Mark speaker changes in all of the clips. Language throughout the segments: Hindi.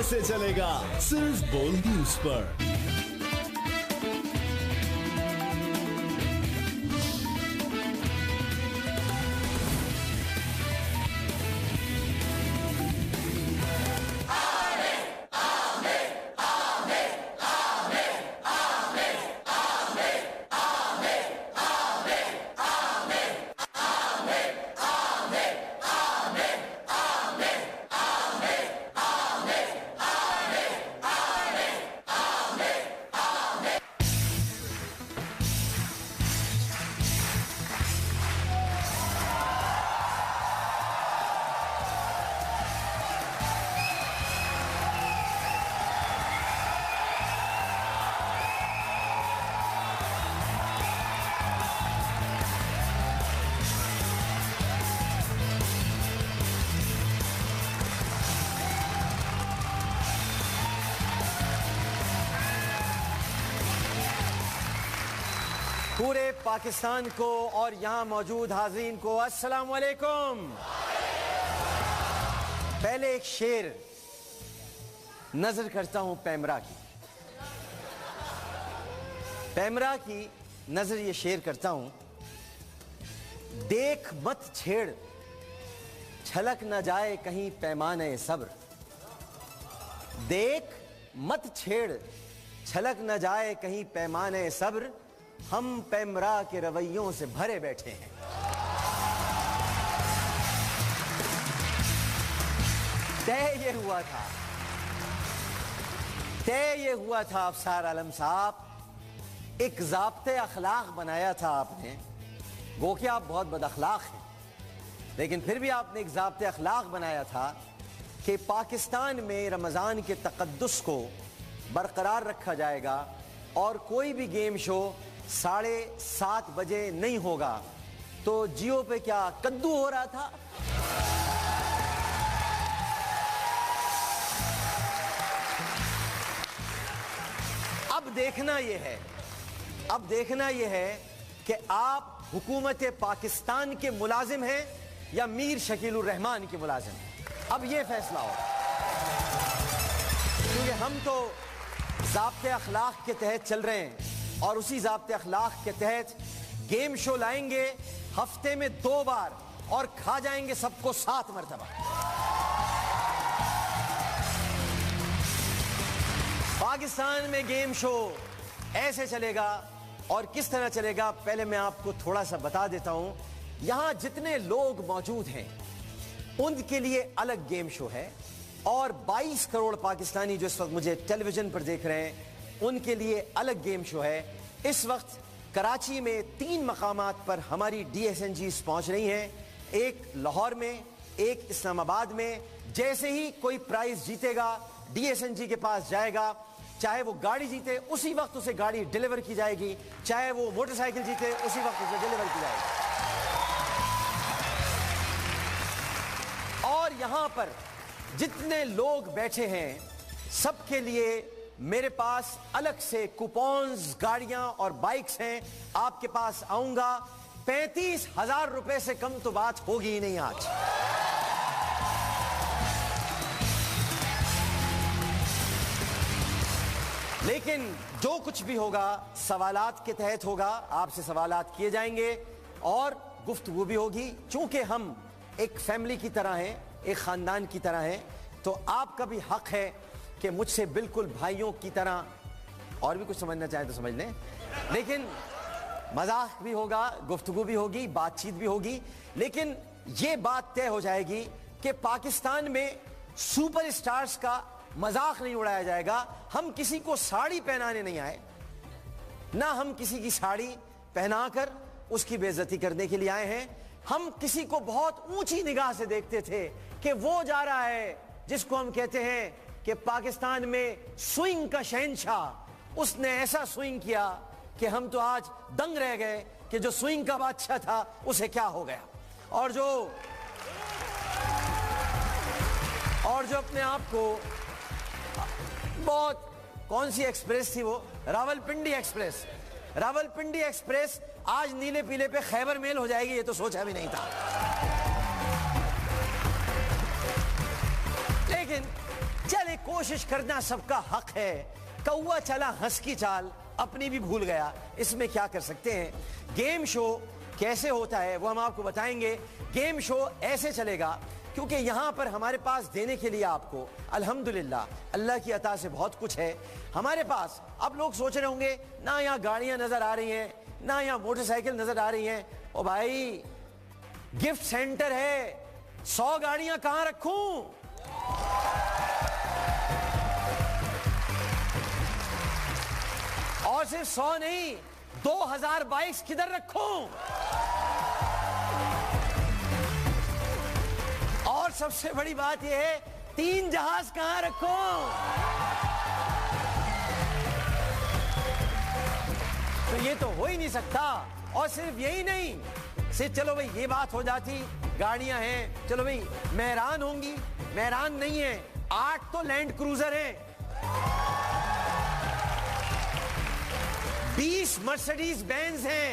Speaker 1: कैसे चलेगा सिर्फ बोल्ड न्यूज पर। पूरे पाकिस्तान को और यहां मौजूद हाज़रीन को अस्सलाम वालेकुम। पहले एक शेर नजर करता हूं पैमरा की नजर ये शेर करता हूं। देख मत छेड़ छलक न जाए कहीं पैमाने सब्र। देख मत छेड़ छलक न जाए कहीं पैमाने सब्र। हम पैमरा के रवैयों से भरे बैठे हैं। तय ये हुआ था अफसार आलम साहब, एक ज़ाब्ते अखलाक बनाया था आपने। गो कि आप बहुत बदअखलाक हैं, लेकिन फिर भी आपने एक ज़ाब्ते अखलाक बनाया था कि पाकिस्तान में रमज़ान के तक़द्दुस को बरकरार रखा जाएगा और कोई भी गेम शो 7:30 बजे नहीं होगा। तो जियो पे क्या कद्दू हो रहा था? अब देखना यह है कि आप हुकूमत पाकिस्तान के मुलाजिम हैं या मीर शकीलुर रहमान के मुलाजिम। अब यह फैसला हो, क्योंकि हम तो ज़ाब्ते अखलाक के तहत चल रहे हैं और उसी ज़ाब्ते अखलाक के तहत गेम शो लाएंगे हफ्ते में 2 बार और खा जाएंगे सबको 7 मरतबा। पाकिस्तान में गेम शो ऐसे चलेगा और किस तरह चलेगा, पहले मैं आपको थोड़ा सा बता देता हूं। यहां जितने लोग मौजूद हैं उनके लिए अलग गेम शो है और 22 करोड़ पाकिस्तानी जो इस वक्त मुझे टेलीविजन पर देख रहे हैं उनके लिए अलग गेम शो है। इस वक्त कराची में 3 मकामात पर हमारी DSNGs पहुंच रही हैं, एक लाहौर में, एक इस्लामाबाद में। जैसे ही कोई प्राइज जीतेगा DSNG के पास जाएगा, चाहे वो गाड़ी जीते उसी वक्त उसे गाड़ी डिलीवर की जाएगी, चाहे वो मोटरसाइकिल जीते उसी वक्त उसे डिलीवर की जाएगी। और यहां पर जितने लोग बैठे हैं सबके लिए मेरे पास अलग से कूपन्स, गाड़ियां और बाइक्स हैं। आपके पास आऊंगा। 35,000 रुपए से कम तो बात होगी ही नहीं आज। लेकिन जो कुछ भी होगा सवालात के तहत होगा, आपसे सवालात किए जाएंगे और गुफ्तगू भी होगी। चूंकि हम एक फैमिली की तरह हैं, एक खानदान की तरह हैं, तो आपका भी हक है कि मुझसे बिल्कुल भाइयों की तरह, और भी कुछ समझना चाहे तो समझ लें, लेकिन मजाक भी होगा, गुफ्तगू भी होगी, बातचीत भी होगी। लेकिन यह बात तय हो जाएगी कि पाकिस्तान में सुपरस्टार्स का मजाक नहीं उड़ाया जाएगा। हम किसी को साड़ी पहनाने नहीं आए, ना हम किसी की साड़ी पहनाकर उसकी बेइज्जती करने के लिए आए हैं। हम किसी को बहुत ऊंची निगाह से देखते थे कि वो जा रहा है जिसको हम कहते हैं कि पाकिस्तान में स्विंग का शहंशाह। उसने ऐसा स्विंग किया कि हम तो आज दंग रह गए कि जो स्विंग का बादशाह था उसे क्या हो गया। और जो अपने आप को बहुत, कौन सी एक्सप्रेस थी वो, रावलपिंडी एक्सप्रेस आज नीले पीले पे खैबर मेल हो जाएगी, ये तो सोचा भी नहीं था। लेकिन चले अरे कोशिश करना सबका हक है, कौवा चला हंस की चाल, अपनी भी भूल गया, इसमें क्या कर सकते हैं। गेम शो कैसे होता है वो हम आपको बताएंगे। गेम शो ऐसे चलेगा क्योंकि यहां पर हमारे पास देने के लिए आपको अल्हम्दुलिल्लाह अल्लाह की अता से बहुत कुछ है हमारे पास। अब लोग सोच रहे होंगे ना यहां गाड़ियां नजर आ रही हैं, ना यहां मोटरसाइकिल नजर आ रही हैं। ओ भाई, गिफ्ट सेंटर है, 100 गाड़ियां कहां रखूं? और सिर्फ 100 नहीं, 2000 बाइक्स किधर रखूं? और सबसे बड़ी बात यह है, 3 जहाज कहां रखूं? तो ये तो हो ही नहीं सकता। और सिर्फ यही नहीं, सिर्फ चलो भाई ये बात हो जाती, गाड़ियां हैं, चलो भाई मेहरान होंगी, मेहरान नहीं है, 8 तो लैंड क्रूजर हैं, 20 मर्सिडीज बेंज हैं,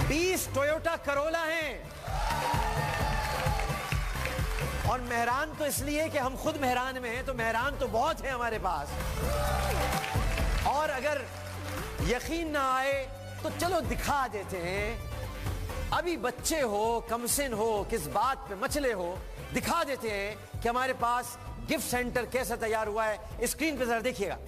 Speaker 1: 20 टोयोटा करोला हैं। और मेहरान तो इसलिए कि हम खुद मेहरान में हैं, तो मेहरान तो बहुत है हमारे पास। और अगर यकीन ना आए तो चलो दिखा देते हैं, अभी बच्चे हो, कमसिन हो, किस बात पे मचले हो, दिखा देते हैं कि हमारे पास गिफ्ट सेंटर कैसा तैयार हुआ है। स्क्रीन पे जरा देखिएगा।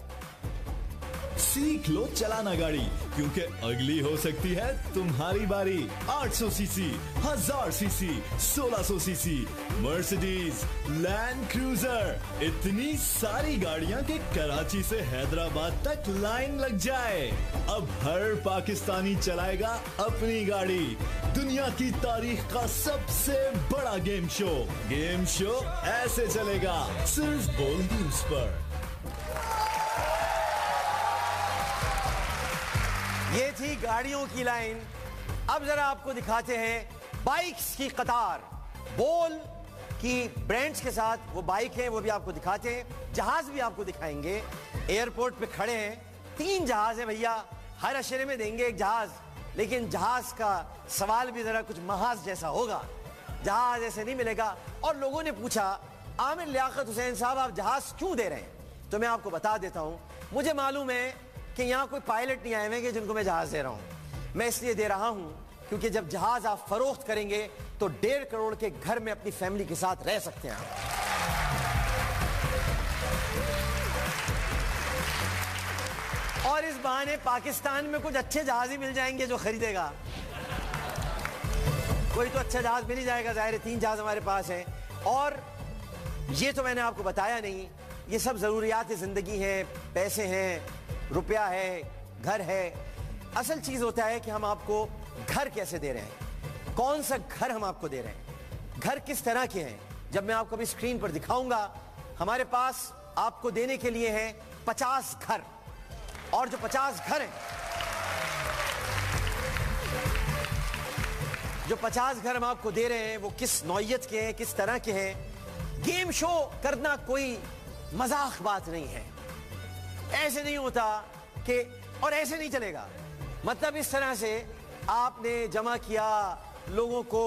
Speaker 2: सीख लो चलाना गाड़ी, क्योंकि अगली हो सकती है तुम्हारी बारी। 800 CC, 1000 CC, 1600 CC, Mercedes, land cruiser, इतनी सारी गाड़ियां कि कराची से हैदराबाद तक लाइन लग जाए। अब हर पाकिस्तानी चलाएगा अपनी गाड़ी। दुनिया की तारीख का सबसे बड़ा गेम शो। गेम शो ऐसे चलेगा सिर्फ बोल न्यूज पर।
Speaker 1: ये थी गाड़ियों की लाइन। अब जरा आपको दिखाते हैं बाइक्स की कतार। बोल की ब्रांड्स के साथ वो बाइक है, वो भी आपको दिखाते हैं। जहाज भी आपको दिखाएंगे। एयरपोर्ट पे खड़े हैं, 3 जहाज है भैया, हर अशरे में देंगे एक जहाज, लेकिन जहाज का सवाल भी जरा कुछ महाज जैसा होगा, जहाज ऐसे नहीं मिलेगा। और लोगों ने पूछा, आमिर लियाकत हुसैन साहब आप जहाज क्यों दे रहे हैं? तो मैं आपको बता देता हूं, मुझे मालूम है कि यहां कोई पायलट नहीं आए हुए कि जिनको मैं जहाज दे रहा हूं। मैं इसलिए दे रहा हूं क्योंकि जब जहाज आप फरोख्त करेंगे तो 1.5 करोड़ के घर में अपनी फैमिली के साथ रह सकते हैं। और इस बहाने पाकिस्तान में कुछ अच्छे जहाज ही मिल जाएंगे जो खरीदेगा। कोई तो अच्छा जहाज मिल ही जाएगा, जाहिर है 3 जहाज हमारे पास हैं। और ये तो मैंने आपको बताया नहीं, ये सब जरूरियात जिंदगी हैं, पैसे हैं, रुपया है, घर है। असल चीज होता है कि हम आपको घर कैसे दे रहे हैं, कौन सा घर हम आपको दे रहे हैं, घर किस तरह के हैं। जब मैं आपको अभी स्क्रीन पर दिखाऊंगा, हमारे पास आपको देने के लिए हैं 50 घर। और जो 50 घर हैं, जो 50 घर हम आपको दे रहे हैं वो किस नौइयत के हैं, किस तरह के हैं। गेम शो करना कोई मजाक बात नहीं है। ऐसे नहीं होता कि, और ऐसे नहीं चलेगा। मतलब इस तरह से आपने जमा किया, लोगों को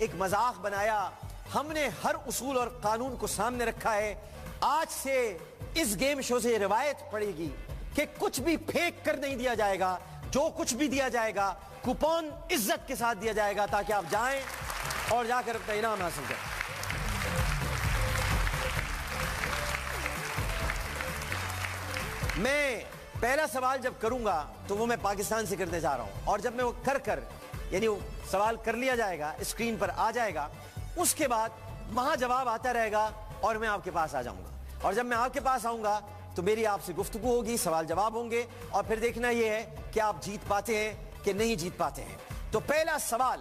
Speaker 1: एक मजाक बनाया। हमने हर उसूल और कानून को सामने रखा है। आज से इस गेम शो से रिवायत पड़ेगी कि कुछ भी फेंक कर नहीं दिया जाएगा। जो कुछ भी दिया जाएगा कूपन इज्जत के साथ दिया जाएगा, ताकि आप जाएं और जाकर अपना इनाम हासिल करें। मैं पहला सवाल जब करूंगा तो वो मैं पाकिस्तान से करने जा रहा हूं। और जब मैं वो कर यानी वो सवाल कर लिया जाएगा, स्क्रीन पर आ जाएगा, उसके बाद वहां जवाब आता रहेगा और मैं आपके पास आ जाऊंगा। और जब मैं आपके पास आऊंगा तो मेरी आपसे गुफ्तगू होगी, सवाल जवाब होंगे, और फिर देखना यह है कि आप जीत पाते हैं कि नहीं जीत पाते हैं। तो पहला सवाल,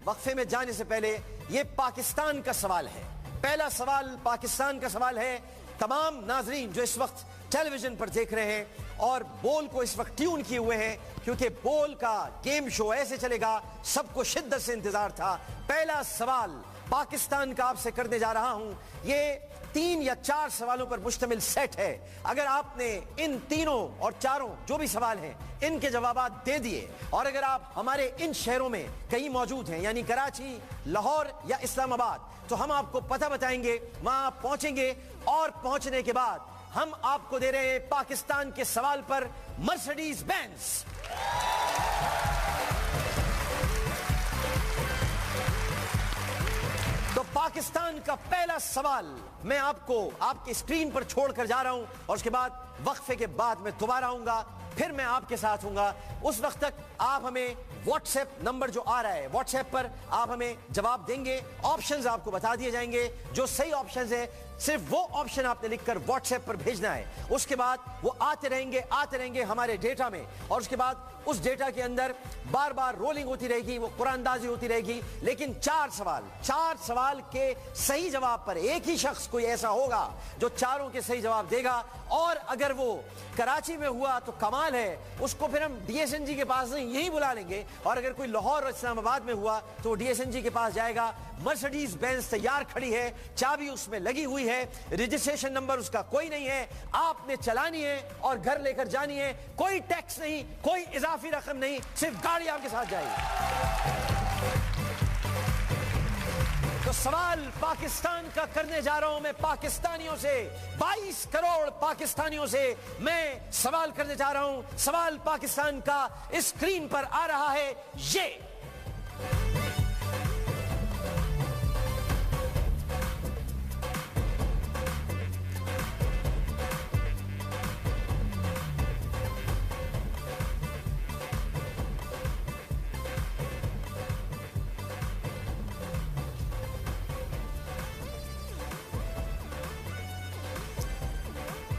Speaker 1: वक्फे में जाने से पहले, ये पाकिस्तान का सवाल है। पहला सवाल पाकिस्तान का सवाल है। तमाम नाजरीन जो इस वक्त टेलीविजन पर देख रहे हैं और बोल को इस वक्त ट्यून किए हुए हैं, क्योंकि बोल का गेम शो ऐसे चलेगा, सबको शिद्दत से इंतजार था। पहला सवाल पाकिस्तान का आपसे करने जा रहा हूं, ये 3 या 4 सवालों पर मुश्तमिल सेट है। अगर आपने इन तीनों और चारों जो भी सवाल हैं इनके जवाब दे दिए और अगर आप हमारे इन शहरों में कहीं मौजूद हैं यानी कराची, लाहौर या इस्लामाबाद, तो हम आपको पता बताएंगे, वहां आप पहुंचेंगे और पहुंचने के बाद हम आपको दे रहे हैं पाकिस्तान के सवाल पर मर्सिडीज बेंज। तो पाकिस्तान का पहला सवाल मैं आपको आपकी स्क्रीन पर छोड़कर जा रहा हूं और उसके बाद वक्फे के बाद मैं दोबारा आऊंगा, फिर मैं आपके साथ हूंगा। उस वक्त तक आप हमें व्हाट्सएप नंबर जो आ रहा है, व्हाट्सएप पर आप हमें जवाब देंगे, ऑप्शंस आपको बता दिए जाएंगे, जो सही ऑप्शंस है सिर्फ वो ऑप्शन आपने लिखकर व्हाट्सएप पर भेजना है। उसके बाद वो आते रहेंगे हमारे डेटा में और उसके बाद उस डेटा के अंदर बार बार रोलिंग होती रहेगी, वो कुरानदाजी होती रहेगी। लेकिन 4 सवाल के सही जवाब पर एक ही शख्स कोई ऐसा होगा जो चारों के सही जवाब देगा और अगर वो कराची में हुआ तो कमाल है, उसको फिर हम डीएसएनजी के पास नहीं यहीं बुला लेंगे और अगर कोई लाहौर और इस्लामाबाद में हुआ तो वो डीएसएनजी के पास जाएगा। मर्सिडीज बेंज तैयार खड़ी है, चाबी उसमें लगी हुई है, रजिस्ट्रेशन नंबर उसका कोई नहीं है, आपने चलानी है और घर लेकर जानी है, कोई टैक्स नहीं, कोई इजाफी रकम नहीं, सिर्फ गाड़ी आपके साथ जाएगी। तो सवाल पाकिस्तान का करने जा रहा हूं मैं, पाकिस्तानियों से 22 करोड़ पाकिस्तानियों से मैं सवाल करने जा रहा हूं। सवाल पाकिस्तान का स्क्रीन पर आ रहा है ये।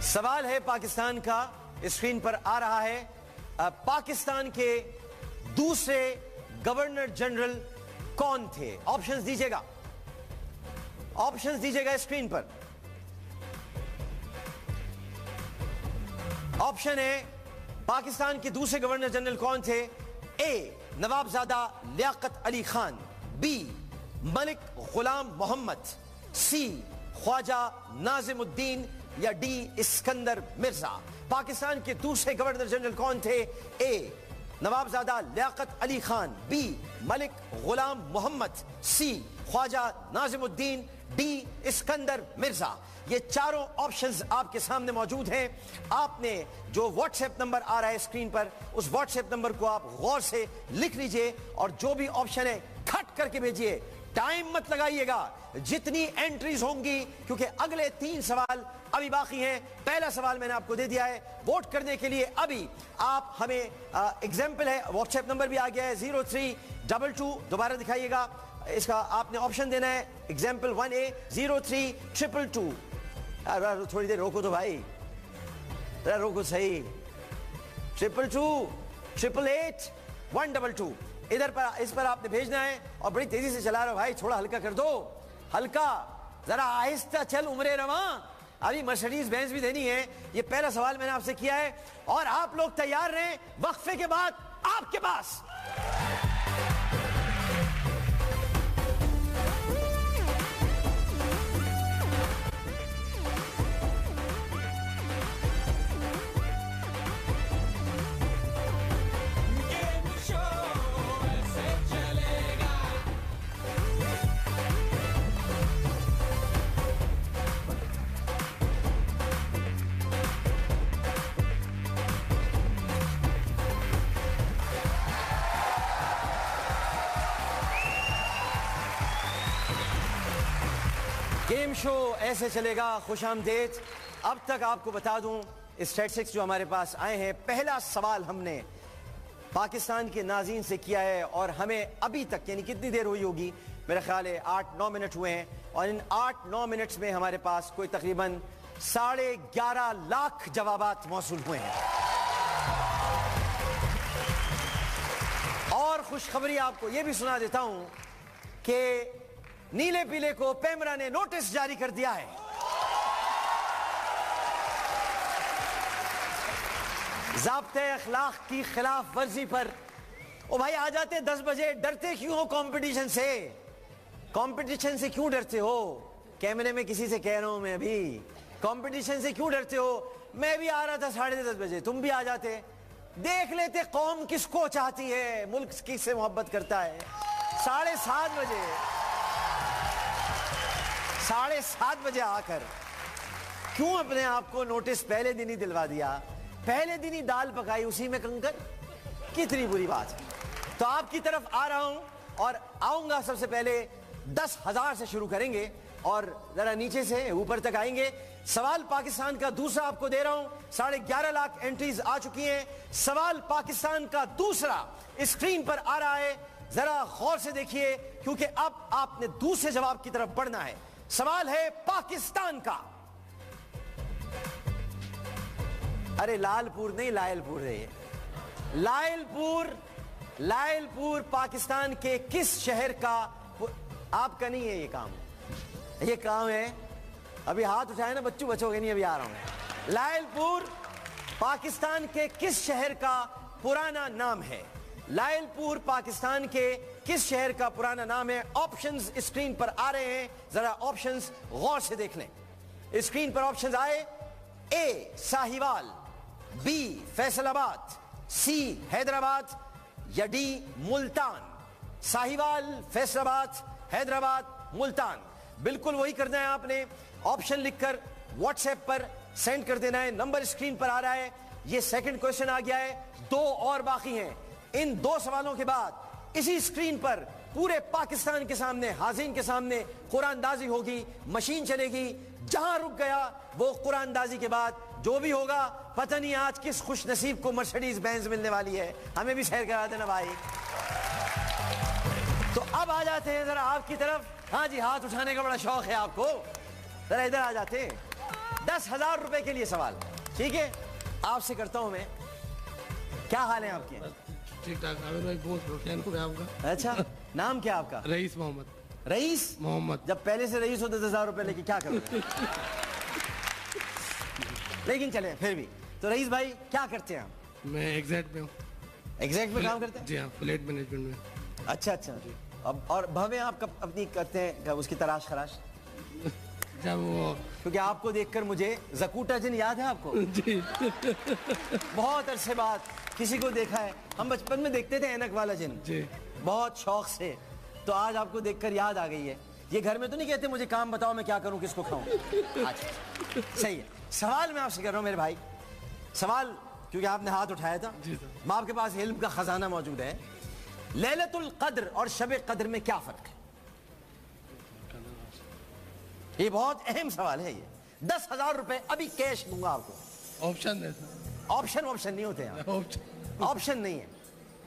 Speaker 1: सवाल है पाकिस्तान का, स्क्रीन पर आ रहा है। पाकिस्तान के दूसरे गवर्नर जनरल कौन थे? ऑप्शंस दीजिएगा स्क्रीन पर। ऑप्शन है पाकिस्तान के दूसरे गवर्नर जनरल कौन थे? ए नवाबजादा लियाकत अली खान, बी मलिक गुलाम मोहम्मद, सी ख्वाजा नाजिमुद्दीन या डी इस्कंदर मिर्जा। पाकिस्तान के दूसरे गवर्नर जनरल कौन थे? ए नवाबजादा लियाकत अली खान, बी मलिक गुलाम मोहम्मद, सी ख्वाजा नाजिमुद्दीन, डी इस्कंदर मिर्जा। ये चारों ऑप्शंस आपके सामने मौजूद हैं। आपने जो व्हाट्सएप नंबर आ रहा है स्क्रीन पर, उस व्हाट्सएप नंबर को आप गौर से लिख लीजिए और जो भी ऑप्शन है खट करके भेजिए, टाइम मत लगाइएगा। जितनी एंट्रीज होंगी, क्योंकि अगले 3 सवाल अभी बाकी हैं। पहला सवाल मैंने आपको दे दिया है। वोट करने के लिए अभी आप हमें एग्जाम्पल है, व्हाट्सएप नंबर भी आ गया है 0322, दोबारा दिखाइएगा। इसका आपने ऑप्शन देना है एग्जाम्पल 1A 0322। थोड़ी देर रोको तो भाई, रोको सही। 222 888 122 इधर पर, इस पर आपने भेजना है और बड़ी तेजी से चला रहा हो भाई, थोड़ा हल्का कर दो, हल्का, जरा आहिस्ता चल, उम्रे रवा। अभी मर्सिडीज बेंज भी देनी है। ये पहला सवाल मैंने आपसे किया है और आप लोग तैयार रहें, वक्फे के बाद आपके पास। गेम शो ऐसे चलेगा। खुशामदीद। अब तक आपको बता दूं स्टैटिस्टिक्स जो हमारे पास आए हैं। पहला सवाल हमने पाकिस्तान के नाज़रीन से किया है और हमें अभी तक, यानी कितनी देर हुई होगी, मेरा ख्याल है 8-9 मिनट हुए हैं और इन 8-9 मिनट्स में हमारे पास कोई तकरीबन 11.5 लाख जवाबात मौसूल हुए हैं। और खुशखबरी आपको यह भी सुना देता हूं कि नीले पीले को पेमरा ने नोटिस जारी कर दिया है। ज़ाब्ते अखलाक की खिलाफ वर्जी पर। ओ भाई आ जाते 10 बजे, डरते क्यों हो कंपटीशन से? कंपटीशन से क्यों डरते हो? कैमरे में किसी से कह रहा हूं मैं अभी, कंपटीशन से क्यों डरते हो? मैं भी आ रहा था 10:30 बजे, तुम भी आ जाते, देख लेते कौम किसको चाहती है, मुल्क किससे मोहब्बत करता है। 7:30 बजे, 7:30 बजे आकर क्यों अपने आप को नोटिस पहले दिन ही दिलवा दिया? पहले दिन ही दाल पकाई, उसी में कंकर, कितनी बुरी बात है। तो आपकी तरफ आ रहा हूं और आऊंगा। सबसे पहले 10,000 से शुरू करेंगे और जरा नीचे से ऊपर तक आएंगे। सवाल पाकिस्तान का दूसरा आपको दे रहा हूं। 11.5 लाख एंट्रीज आ चुकी हैं। सवाल पाकिस्तान का दूसरा स्क्रीन पर आ रहा है, जरा गौर से देखिए, क्योंकि अब आपने दूसरे जवाब की तरफ बढ़ना है। सवाल है पाकिस्तान का, अरे लालपुर नहीं, लायलपुर है। लायलपुर पाकिस्तान के किस शहर का? आपका नहीं है ये काम, ये काम है, अभी हाथ उठाए ना बच्चों, बचोगे नहीं, अभी आ रहा हूं। लायलपुर पाकिस्तान के किस शहर का पुराना नाम है? लायलपुर पाकिस्तान के किस शहर का पुराना नाम है? ऑप्शंस स्क्रीन पर आ रहे हैं, जरा ऑप्शंस गौर से देख लें। स्क्रीन पर ऑप्शंस आए। ए साहिवाल, बी फैसलाबाद, सी हैदराबाद या डी मुल्तान। साहिवाल, फैसलाबाद, हैदराबाद, मुल्तान। बिल्कुल वही करना है आपने। ऑप्शन लिखकर व्हाट्सएप पर सेंड कर देना है। नंबर स्क्रीन पर आ रहा है। ये सेकंड क्वेश्चन आ गया है, 2 और बाकी हैं। इन 2 सवालों के बाद इसी स्क्रीन पर पूरे पाकिस्तान के सामने, हाज़िन के सामने कुरानदाजी होगी, मशीन चलेगी। जहां रुक गया वो कुरानदाजी के बाद जो भी होगा, पता नहीं आज किस खुश नसीब को मर्सिडीज बेंज मिलने वाली है। हमें भी सैर करा देना भाई। तो अब आ जाते हैं जरा आपकी तरफ। हाँ जी, हाथ उठाने का बड़ा शौक है आपको, जरा इधर आ जाते हैं। 10,000 रुपए के लिए सवाल, ठीक है? आपसे करता हूं मैं। क्या हाल है आपके?
Speaker 3: ठीक ठाक। आमिर भाई बहुत प्रोटेन हो गया आपका।
Speaker 1: अच्छा, नाम क्या आपका?
Speaker 3: रईस मोहम्मद।
Speaker 1: रईस
Speaker 3: मोहम्मद।
Speaker 1: जब पहले से रईस हो 10,000 रुपए लेके क्या करोगे? लेकिन चले फिर भी। तो रईस भाई क्या करते हैं आप?
Speaker 3: मैं एग्जैक्ट में हूँ।
Speaker 1: एग्जैक्ट में काम करते हैं?
Speaker 3: जी हाँ, फ्लैट मैनेजमेंट में।
Speaker 1: अच्छा अच्छा। अब और भवे आप कब अपनी करते हैं कब उसकी तलाश खराश?
Speaker 3: जब वो,
Speaker 1: क्योंकि आपको देखकर मुझे जकूटा जिन याद है आपको?
Speaker 3: जी
Speaker 1: बहुत अरसे बाद किसी को देखा है। हम बचपन में देखते थे ऐनक वाला जिन,
Speaker 3: जी,
Speaker 1: बहुत शौक से। तो आज आपको देखकर याद आ गई है। ये घर में तो नहीं कहते मुझे काम बताओ मैं क्या करूं, किसको खाऊं? अच्छा, सही है। सवाल मैं आपसे कर रहा हूं मेरे भाई, सवाल क्योंकि आपने हाथ उठाया था। मैं आपके पास इल्म का खजाना मौजूद है। लैलतुल कद्र और शब कद्र में क्या फर्क है? ये बहुत अहम सवाल है। ये 10,000 रुपए अभी कैश दूंगा आपको।
Speaker 3: ऑप्शन दे।
Speaker 1: ऑप्शन नहीं होते हैं, ऑप्शन नहीं है,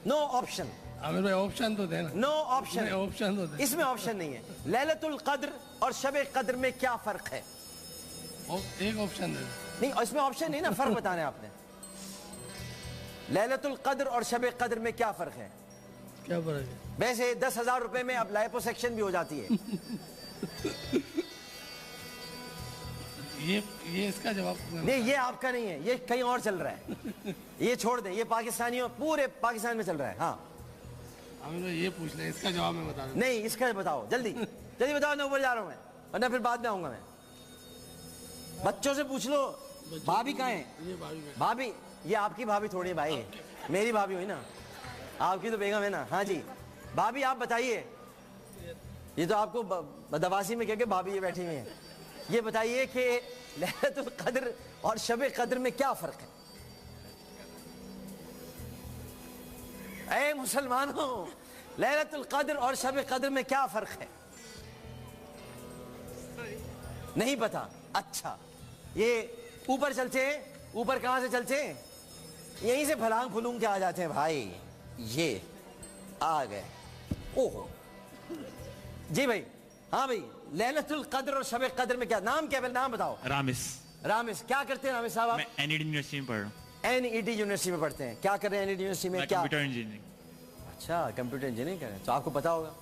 Speaker 1: नो ऑप्शन।
Speaker 3: आमिर भाई ऑप्शन तो देना।
Speaker 1: नो ऑप्शन,
Speaker 3: ऑप्शन तो दे।
Speaker 1: इसमें ऑप्शन नहीं है। लैलतुल कद्र और शब कद्र में क्या फर्क है?
Speaker 3: एक ऑप्शन दे।
Speaker 1: नहीं, इसमें ऑप्शन नहीं ना, फर्क बताना है आपने। लैलतुल कद्र और शब कद्र में क्या फर्क है?
Speaker 3: क्या फर्क है?
Speaker 1: वैसे 10,000 रुपए में अब लाइपोसेक्शन भी हो जाती है।
Speaker 3: ये इसका जवाब
Speaker 1: नहीं, ये आपका नहीं है, ये कहीं और चल रहा है। ये छोड़ दे, ये पाकिस्तानियों पूरे पाकिस्तान में चल रहा है। हाँ
Speaker 3: आमिर भाई ये पूछ लें, इसका जवाब मैं बता दूं।
Speaker 1: नहीं, इसका बताओ जल्दी जल्दी बताओ, ना ऊपर जा रहा हूं मैं, वरना फिर बाद में आऊंगा मैं। बच्चों से पूछ लो। भाभी कहाँ है?
Speaker 3: ये भाभी में।
Speaker 1: भाभी, ये आपकी भाभी थोड़ी है भाई, मेरी भाभी हुई ना, आपकी तो बेगम है ना। हाँ जी भाभी, आप बताइए। ये तो आपको बदवासी में कह के भाभी ये बैठी हुई है। ये बताइए कि लैलतुल कद्र और शब कद्र में क्या फर्क है? ऐ मुसलमानों, लैलतुल कद्र और शब कद्र में क्या फर्क है? नहीं पता? अच्छा, ये ऊपर चलते हैं। ऊपर कहां से चलते हैं? यहीं से फलांग फुलूंग के आ जाते हैं भाई। ये आ गए। ओहो जी भाई। हाँ भाई, लैलतुल कद्र और शब कद्र में क्या नाम, क्या नाम बताओ?
Speaker 4: रामिस।
Speaker 1: रामिस, क्या करते हैं रामिस साहब आप?
Speaker 4: मैं एनईडी यूनिवर्सिटी में पढ़ रहा हूँ।
Speaker 1: एनईडी यूनिवर्सिटी में पढ़ते हैं। क्या कर रहे हैं एनईडी यूनिवर्सिटी में? क्या?
Speaker 4: Computer engineering.
Speaker 1: अच्छा, कंप्यूटर इंजीनियरिंग कर रहे हैं, तो आपको पता होगा।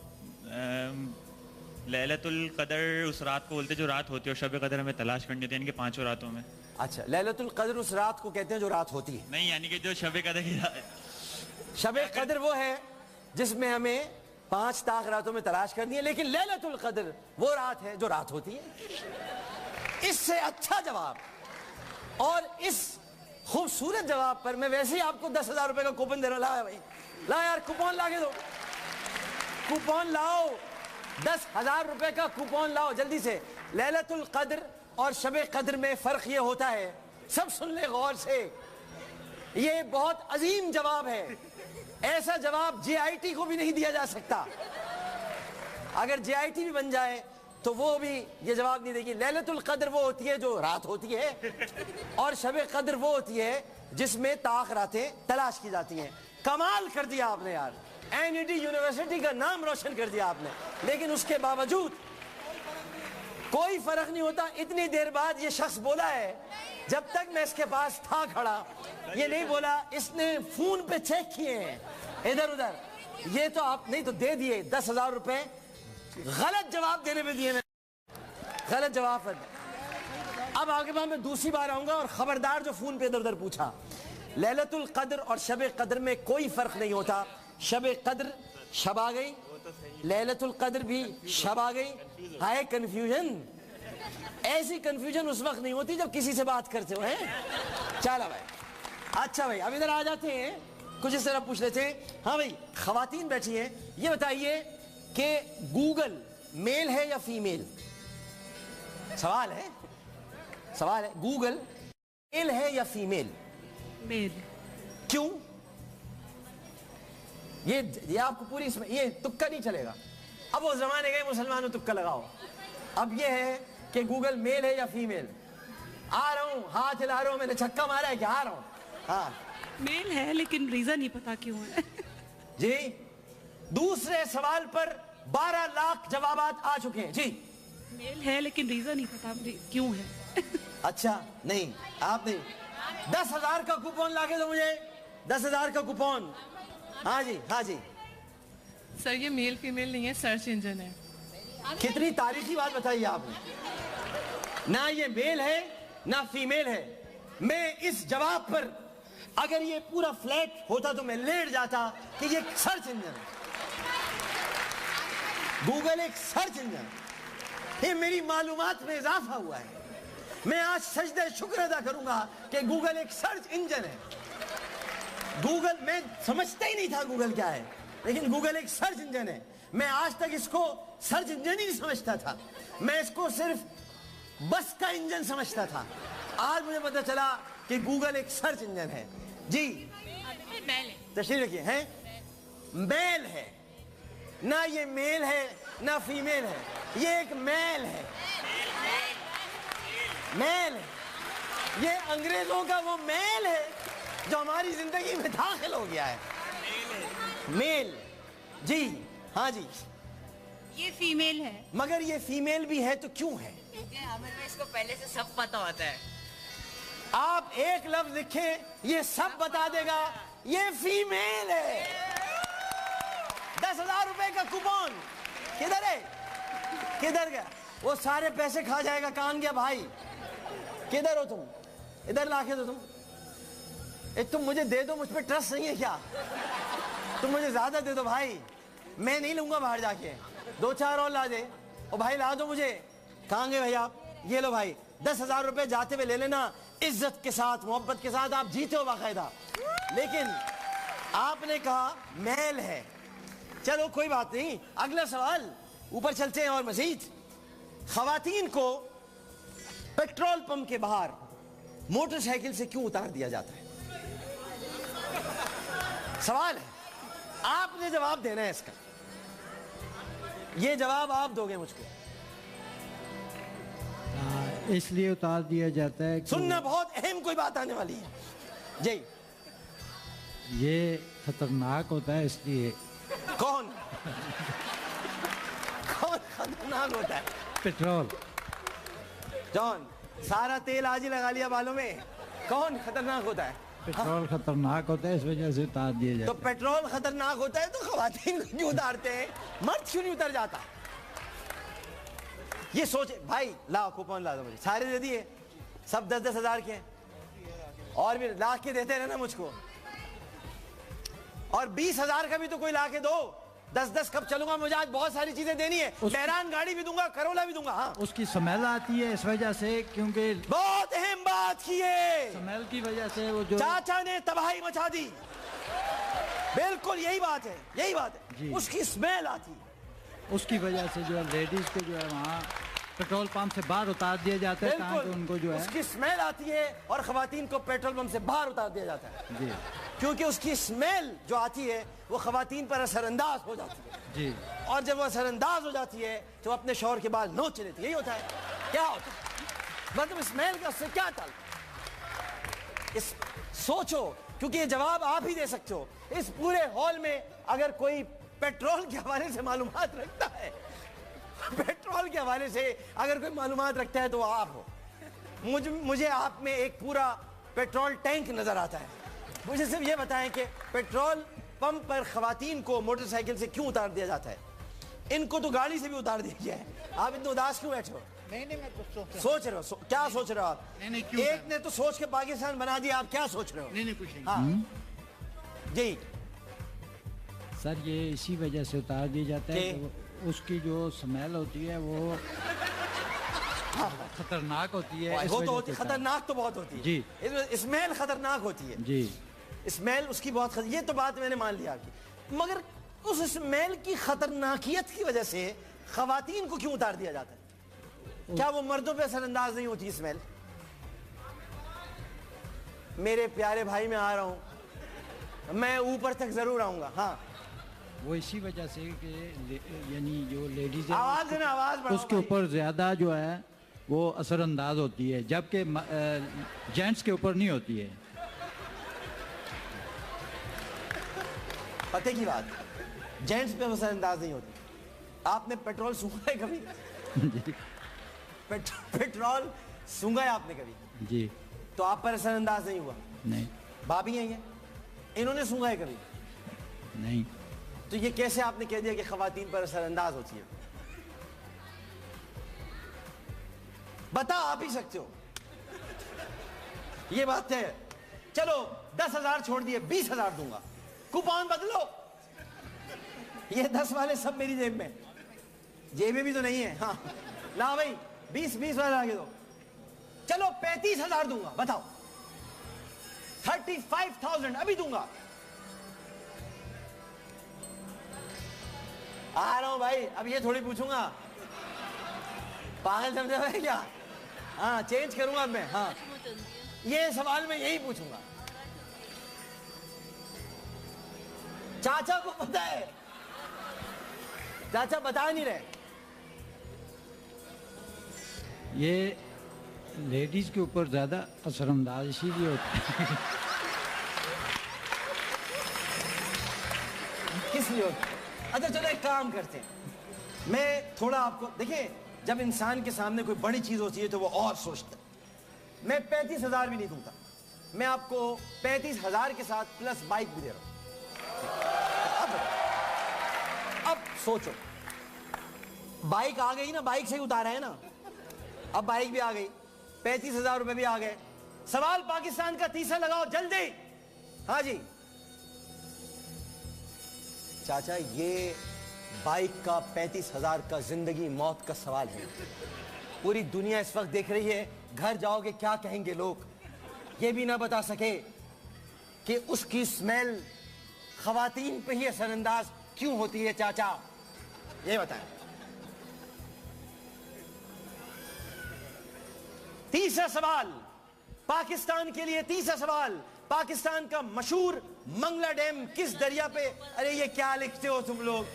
Speaker 4: लैलतुल कदर उस रात को बोलते जो रात होती है, और शब कदर हमें तलाश करनी होती है, यानी कि 5 रातों में।
Speaker 1: अच्छा, लैलतुल कद्र उस रात को कहते हैं जो रात होती है।
Speaker 4: नहीं, यानी कि जो शब कदर की
Speaker 1: शब कद्र वो है जिसमें हमें 5 ताक रातों में तलाश कर दी है, लेकिन लैलतुल कद्र वो रात है जो रात होती है। इससे अच्छा जवाब और इस खूबसूरत जवाब पर मैं वैसे ही आपको 10,000 रुपए का कूपन दे रहा हूं। ला भाई, ला यार, कूपन ला के दो, कूपन लाओ, 10,000 रुपए का कूपन लाओ जल्दी से। लैलतुल कद्र और शबे कद्र में फर्क ये होता है, सब सुन ले गौर से, ये बहुत अजीम जवाब है। ऐसा जवाब JIT को भी नहीं दिया जा सकता। अगर JIT भी बन जाए तो वो भी ये जवाब नहीं देगी। लैलतुल कद्र वो होती है जो रात होती है, और शबे कद्र वो होती है जिसमें ताक रातें तलाश की जाती हैं। कमाल कर दिया आपने यार, NED यूनिवर्सिटी का नाम रोशन कर दिया आपने। लेकिन उसके बावजूद कोई फर्क नहीं होता। इतनी देर बाद ये शख्स बोला है, जब तक मैं इसके पास था खड़ा, ये नहीं बोला, इसने फोन पे चेक किए हैं इधर उधर। ये तो आप नहीं तो दे दिए 10,000 रुपए, गलत जवाब देने पे दिए, गलत जवाब पर। अब आगे बाद मैं दूसरी बार आऊंगा और खबरदार जो फोन पे इधर उधर पूछा। लैलतुल कद्र और शबे कद्र में कोई फर्क नहीं होता। शबे कद्र शब आ गई, लैलतुल कद्र भी शब आ गई। हाय कंफ्यूजन, ऐसी कंफ्यूजन उस वक्त नहीं होती जब किसी से बात करते हो हैं। चलो भाई, अच्छा भाई, अब इधर आ जाते हैं, कुछ इस तरह पूछ लेते हैं। हाँ भाई, खवातीन बैठी हैं, ये बताइए कि गूगल मेल है या फीमेल? सवाल है, सवाल है, गूगल मेल है या फीमेल?
Speaker 5: मेल।
Speaker 1: क्यों? ये आपको पूरी इसमें ये तुक्का नहीं चलेगा। अब वो जमाने गए मुसलमानों तुक्का लगाओ। अब ये है कि गूगल मेल है या फीमेल। आ रहा हूं, हाथ हिला रहा हूं, मैंने छक्का मारा है कि आ रहा हूं। हाँ,
Speaker 5: मेल है, लेकिन रीजन नहीं पता क्यों है।
Speaker 1: जी, दूसरे सवाल पर 12 लाख जवाबात आ चुके हैं। जी,
Speaker 5: मेल है लेकिन रीजन नहीं पता क्यों है।
Speaker 1: अच्छा, नहीं आप नहीं, 10,000 का कूपन लाके दो मुझे, 10,000 का कूपन। हाँ जी, हाँ जी।
Speaker 6: सर ये मेल फीमेल नहीं है, सर्च इंजन है।
Speaker 1: कितनी तारीखी बात बताई आपने। ना ये मेल है ना फीमेल है। मैं इस जवाब पर, अगर ये पूरा फ्लैट होता तो मैं लेट जाता कि ये सर्च इंजन है। गूगल एक सर्च इंजन, ये मेरी मालूमात में इजाफा हुआ है। मैं आज सजदे शुक्र अदा करूंगा कि गूगल एक सर्च इंजन है। गूगल, मैं समझता ही नहीं था गूगल क्या है, लेकिन गूगल एक सर्च इंजन है। मैं आज तक इसको सर्च इंजन ही नहीं समझता था, मैं इसको सिर्फ बस का इंजन समझता था। आज मुझे पता चला कि गूगल एक सर्च इंजन है। जी, तशरीफ रखिए। हैं, मेल है, ना ये मेल है ना फीमेल है, ये एक मेल है। मेल है, ये अंग्रेजों का वो मेल है जो हमारी जिंदगी में दाखिल हो गया है। मेल, जी हाँ जी।
Speaker 7: ये फीमेल है।
Speaker 1: मगर ये फीमेल भी है तो क्यों है?
Speaker 7: हमें इसको पहले से सब पता होता है।
Speaker 1: आप एक लफ्ज लिखें, ये सब बता देगा, ये फीमेल है। 10,000 रुपए का कूपन किधर है? किधर गया? वो सारे पैसे खा जाएगा, कहां गया भाई? किधर हो तुम? इधर लाके दो तुम। तुम मुझे दे दो, मुझ पे ट्रस्ट नहीं है क्या? तुम मुझे ज्यादा दे दो भाई, मैं नहीं लूंगा बाहर जाके। 2-4 और ला दे। और भाई ला दो मुझे। कहां गए भाई आप? ये लो भाई, 10,000 रुपए जाते हुए ले लेना, इज्जत के साथ, मोहब्बत के साथ। आप जीते हो बाकायदा, लेकिन आपने कहा मेल है। चलो कोई बात नहीं, अगला सवाल, ऊपर चलते हैं। और मजीद, खवातीन को पेट्रोल पंप के बाहर मोटरसाइकिल से क्यों उतार दिया जाता है? सवाल है, आपने जवाब देना है इसका। ये जवाब आप दोगे मुझको।
Speaker 8: इसलिए उतार दिया जाता है कि
Speaker 1: सुनना, बहुत अहम कोई बात आने वाली है। जी,
Speaker 8: ये खतरनाक होता है इसलिए।
Speaker 1: कौन कौन खतरनाक होता है?
Speaker 8: पेट्रोल।
Speaker 1: जॉन, सारा तेल आज ही लगा लिया बालों में। कौन खतरनाक होता है?
Speaker 8: पेट्रोल खतरनाक होता है, इस वजह से उतार दिया जाता
Speaker 1: तो
Speaker 8: है।
Speaker 1: पेट्रोल खतरनाक होता है तो खवातीन को क्यों उतारते हैं? मर्द क्यों नहीं उतर जाता? ये सोचे भाई। लाओ कूपन ला दो मुझे, सारे दे दिए, सब 10-10 हजार के हैं। और भी ला के देते रहना मुझको। और 20,000 का भी तो कोई ला के दो। 10-10 कब चलूंगा, मुझे आज बहुत सारी चीजें देनी है। बहरान गाड़ी भी दूंगा, करोला भी दूंगा। हाँ,
Speaker 8: उसकी स्मेल आती है इस वजह से, क्योंकि
Speaker 1: बहुत अहम बात की है,
Speaker 8: स्मेल की वजह से वो जो
Speaker 1: चाचा ने तबाही मचा दी। बिल्कुल यही बात है, यही बात
Speaker 8: जी।
Speaker 1: है, उसकी स्मेल आती है।
Speaker 8: उसकी वजह से जो है लेडीज को जो है वहाँ पेट्रोल पंप से बाहर उतार दिया जाता है, ताकि उनको जो है
Speaker 1: उसकी स्मेल आती है और खवातीन को पेट्रोल पंप से बाहर उतार दिया जाता है,
Speaker 8: जी
Speaker 1: क्योंकि उसकी स्मेल जो आती है वो खवातीन पर असरअंदाज हो जाती है।
Speaker 8: जी।
Speaker 1: और जब वो असरअंदाज हो जाती है तो वो अपने शौहर के बाल नोच लेती है। यही होता है। क्या होता है मतलब स्मेल का, उससे क्या ताल्लुक? इस सोचो, क्योंकि ये जवाब आप ही दे सकते हो। इस पूरे हॉल में अगर कोई पेट्रोल के हवाले से मालूमात रखता है, पेट्रोल के हवाले से अगर कोई मालूमात रखता है तो वो आप हो। मुझे आप में एक पूरा पेट्रोल टैंक नजर आता है। मुझे सिर्फ ये बताएं कि पेट्रोल पंप पर खवातीन को मोटरसाइकिल से क्यों उतार दिया जाता है? इनको तो गाड़ी से भी उतार दिया गया है। आप इतने उदास क्यों बैठे हो?
Speaker 3: नहीं मैं कुछ
Speaker 1: सोच रहे हो? क्या सोच रहे हो आप?
Speaker 3: नहीं, क्यों
Speaker 1: एक ने तो सोच के पाकिस्तान बना दिया, आप क्या सोच रहे हो?
Speaker 3: नहीं कुछ नहीं।
Speaker 1: हाँ जी
Speaker 8: सर, ये इसी वजह से उतार दिया जाता है
Speaker 1: कि
Speaker 8: कि उसकी जो स्मेल होती है वो खतरनाक होती है। इस
Speaker 1: वो तो
Speaker 8: वजह
Speaker 1: होती,
Speaker 8: से
Speaker 1: खतरनाक तो बहुत होती है
Speaker 8: जी।
Speaker 1: स्मेल खतरनाक होती है
Speaker 8: जी।
Speaker 1: स्मेल उसकी बहुत ये तो बात मैंने मान लिया आपकी, मगर उस स्मेल की खतरनाकियत की वजह से खवातीन को क्यों उतार दिया जाता है? क्या वो मर्दों पे असरअंदाज नहीं होती स्मेल? मेरे प्यारे भाई, मैं आ रहा हूं, मैं ऊपर तक जरूर आऊंगा। हाँ,
Speaker 8: वो इसी वजह से कि यानी जो लेडीज है
Speaker 1: आवाज है ना, आवाज बढ़ाओ
Speaker 8: उसके
Speaker 1: भाई।
Speaker 8: ऊपर ज्यादा जो है वो असरअंदाज होती है, जबकि जेंट्स के ऊपर नहीं होती है।
Speaker 1: पते की बात, जेंट्स पे असरअंदाज नहीं होती। आपने पेट्रोल सूंघा है कभी? पेट्रोल सूंघा है आपने कभी?
Speaker 8: जी
Speaker 1: तो आप पर असरअंदाज नहीं हुआ?
Speaker 8: नहीं
Speaker 1: भाभी हैं ये, इन्होंने सूंघा है कभी?
Speaker 8: नहीं।
Speaker 1: तो ये कैसे आपने कह दिया कि खवातीन पर असरअंदाज होती है? बता आप ही सकते हो, ये बात है। चलो 10,000 छोड़ दिए, 20,000 दूंगा, कूपन बदलो। ये 10 वाले सब मेरी जेब में, जेब में भी तो नहीं है। हाँ ना भाई, 20 वाले आगे दो। चलो 35,000 दूंगा, बताओ। 35,000 अभी दूंगा। आ रहा हूं भाई, अब ये थोड़ी पूछूंगा, पागल समझा है क्या? हाँ, चेंज करूंगा अब मैं। हाँ, ये सवाल मैं यही पूछूंगा। चाचा को पता है, चाचा बता नहीं रहे।
Speaker 8: ये लेडीज के ऊपर ज्यादा असरअंदाज इसीलिए होता है।
Speaker 1: किस लिए होता है? अच्छा चलो एक काम करते हैं, मैं थोड़ा आपको देखिए, जब इंसान के सामने कोई बड़ी चीज होती है तो वो और सोचता है। मैं 35,000 भी नहीं दूंगा, मैं आपको 35,000 के साथ प्लस बाइक भी दे रहा हूं। अब सोचो, बाइक आ गई ना, बाइक से ही उतारा है ना, अब बाइक भी आ गई, 35,000 रुपए भी आ गए। सवाल पाकिस्तान का तीसरा लगाओ जल्दी। हाँ जी चाचा, ये बाइक का 35,000 का जिंदगी मौत का सवाल है। पूरी दुनिया इस वक्त देख रही है, घर जाओगे क्या कहेंगे लोग? ये भी ना बता सके कि उसकी स्मेल खवातीन पे ही असरअंदाज क्यों होती है। चाचा ये बताएं। तीसरा सवाल पाकिस्तान के लिए, तीसरा सवाल, पाकिस्तान का मशहूर मंगला डैम किस दरिया पे? अरे ये क्या लिखते हो तुम लोग,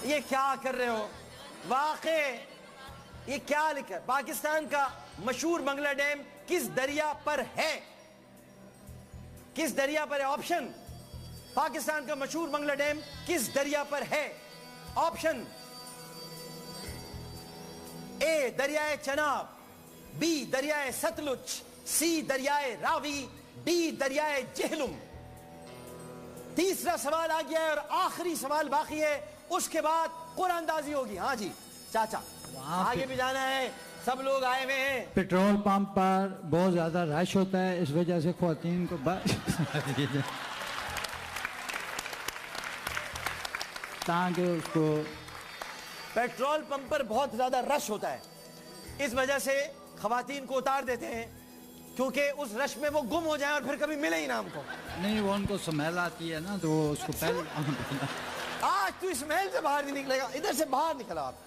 Speaker 1: ये क्या कर रहे हो? वाक़े ये क्या लिखा? पाकिस्तान का मशहूर मंगला डैम किस दरिया पर है? किस दरिया पर है? ऑप्शन, पाकिस्तान का मशहूर मंगला डैम किस दरिया पर है? ऑप्शन ए दरियाए चनाब, बी दरियाए सतलुज, सी दरियाए रावी, डी दरियाए जेहलुम। तीसरा सवाल आ गया है और आखिरी सवाल बाकी है, उसके बाद कुरानदाजी होगी। हाँ जी चाचा, आगे भी जाना है, सब लोग आए हुए हैं।
Speaker 8: पेट्रोल पंप पर बहुत ज्यादा रश होता है, इस वजह से ख्वातीन को ताकि उसको
Speaker 1: पेट्रोल पंप पर बहुत ज्यादा रश होता है, इस वजह से खवातीन को उतार देते हैं क्योंकि उस रश में वो गुम हो जाए और फिर कभी मिले ही ना हमको।
Speaker 8: नहीं, वो उनको स्मेल आती है ना, तो वो उसको पहले
Speaker 1: आज तू इस महल से बाहर नहीं निकलेगा, इधर से बाहर निकलो आप,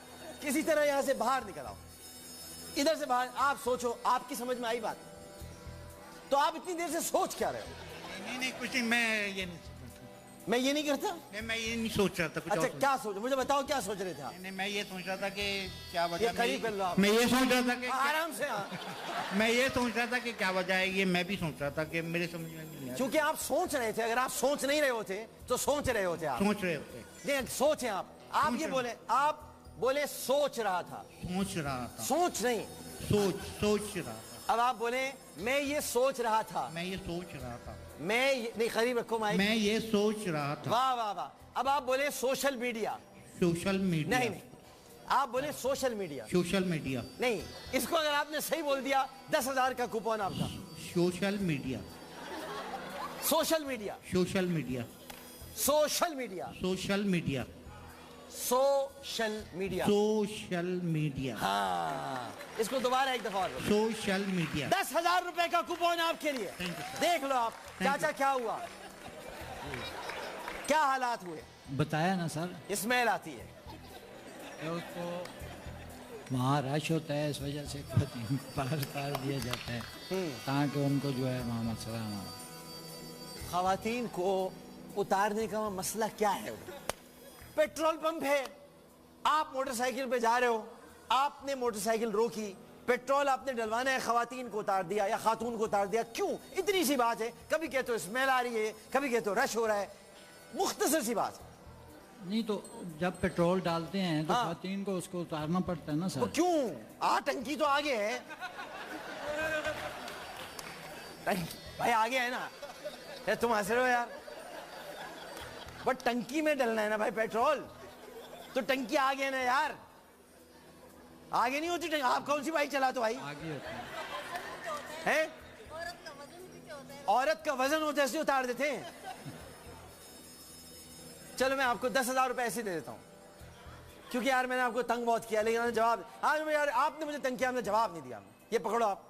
Speaker 1: किसी तरह यहां से बाहर निकल आओ, इधर से बाहर। आप सोचो, आपकी समझ में आई बात? तो आप इतनी देर से सोच क्या रहे हो?
Speaker 9: नहीं कुछ नहीं,
Speaker 1: मैं ये नहीं करता।
Speaker 9: मैं ये नहीं सोच रहा था कुछ।
Speaker 1: अच्छा, क्या सोच, मुझे बताओ क्या सोच रहे थे आप?
Speaker 9: नहीं, मैं ये सोच रहा था कि क्या
Speaker 1: ये
Speaker 9: वजह,
Speaker 1: करीब कर लो आप।
Speaker 9: मैं ये सोच रहा था कि
Speaker 1: आराम से। हाँ,
Speaker 9: मैं ये सोच रहा था कि क्या वजह है, ये मैं भी सोच रहा था कि मेरे समझ में नहीं आया।
Speaker 1: क्योंकि आप सोच रहे थे, अगर आप सोच नहीं रहे होते तो सोच रहे होते आप।
Speaker 9: सोच रहे होते,
Speaker 1: नहीं, सोचें आप ये बोले, आप बोले सोच रहा था,
Speaker 9: सोच रहा था,
Speaker 1: सोच नहीं,
Speaker 9: सोच रहा था।
Speaker 1: अब आप बोले मैं ये सोच रहा था,
Speaker 9: मैं ये सोच रहा था,
Speaker 1: नहीं करीब रखो माइक,
Speaker 9: मैं ये सोच रहा था।
Speaker 1: वाह वाह वाह। अब आप बोले सोशल मीडिया,
Speaker 9: सोशल मीडिया,
Speaker 1: नहीं, आप बोले सोशल मीडिया,
Speaker 9: सोशल मीडिया
Speaker 1: नहीं, इसको अगर आपने सही बोल दिया 10,000 का कूपन आपका।
Speaker 9: Social media,
Speaker 1: social media,
Speaker 9: social media,
Speaker 1: social media,
Speaker 9: social media,
Speaker 1: social media,
Speaker 9: social media.
Speaker 1: हाँ, इसको दोबारा एक दफा और बोलो।
Speaker 9: Social media.
Speaker 1: 10,000 रुपए का कूपन आपके लिए। देख लो आप चाचा क्या हुआ, क्या हालात हुए।
Speaker 8: बताया ना सर,
Speaker 1: स्मेल आती है,
Speaker 8: कि उसको वहाँ रश होता है, इस वजह से पार दिया जाता है ताकि उनको जो है वहाँ मसला ना हो।
Speaker 1: खवातीन को उतारने का मसला क्या है? पेट्रोल पंप है, आप मोटरसाइकिल पे जा रहे हो, आपने मोटरसाइकिल रोकी, पेट्रोल आपने डलवाना है, खवातीन को उतार दिया या खातून को उतार दिया, क्यों? इतनी सी बात है, कभी कहते हो स्मेल आ रही है, कभी कहते हो रश हो रहा है, मुख्तसर सी बात।
Speaker 8: नहीं तो जब पेट्रोल डालते हैं तो खातून को उसको उतारना पड़ता है ना सर।
Speaker 1: क्यों? टंकी तो आगे है, भाई आगे है ना, तुम हंस रहे हो यार, बट टंकी में डलना है ना भाई पेट्रोल, तो टंकी आगे है ना यार, आगे नहीं होती टंकी। आप कौन सी बाइक चलाते हो भाई?
Speaker 8: आगे होता
Speaker 1: है, औरत का वजन होता है, इसलिए उतार देते हैं। चलो मैं आपको 10,000 रुपए ऐसे दे देता हूं, क्योंकि यार मैंने आपको तंग बहुत किया, लेकिन जवाब आज यार आपने मुझे तंग किया, हमने जवाब नहीं दिया। ये पकड़ो आप,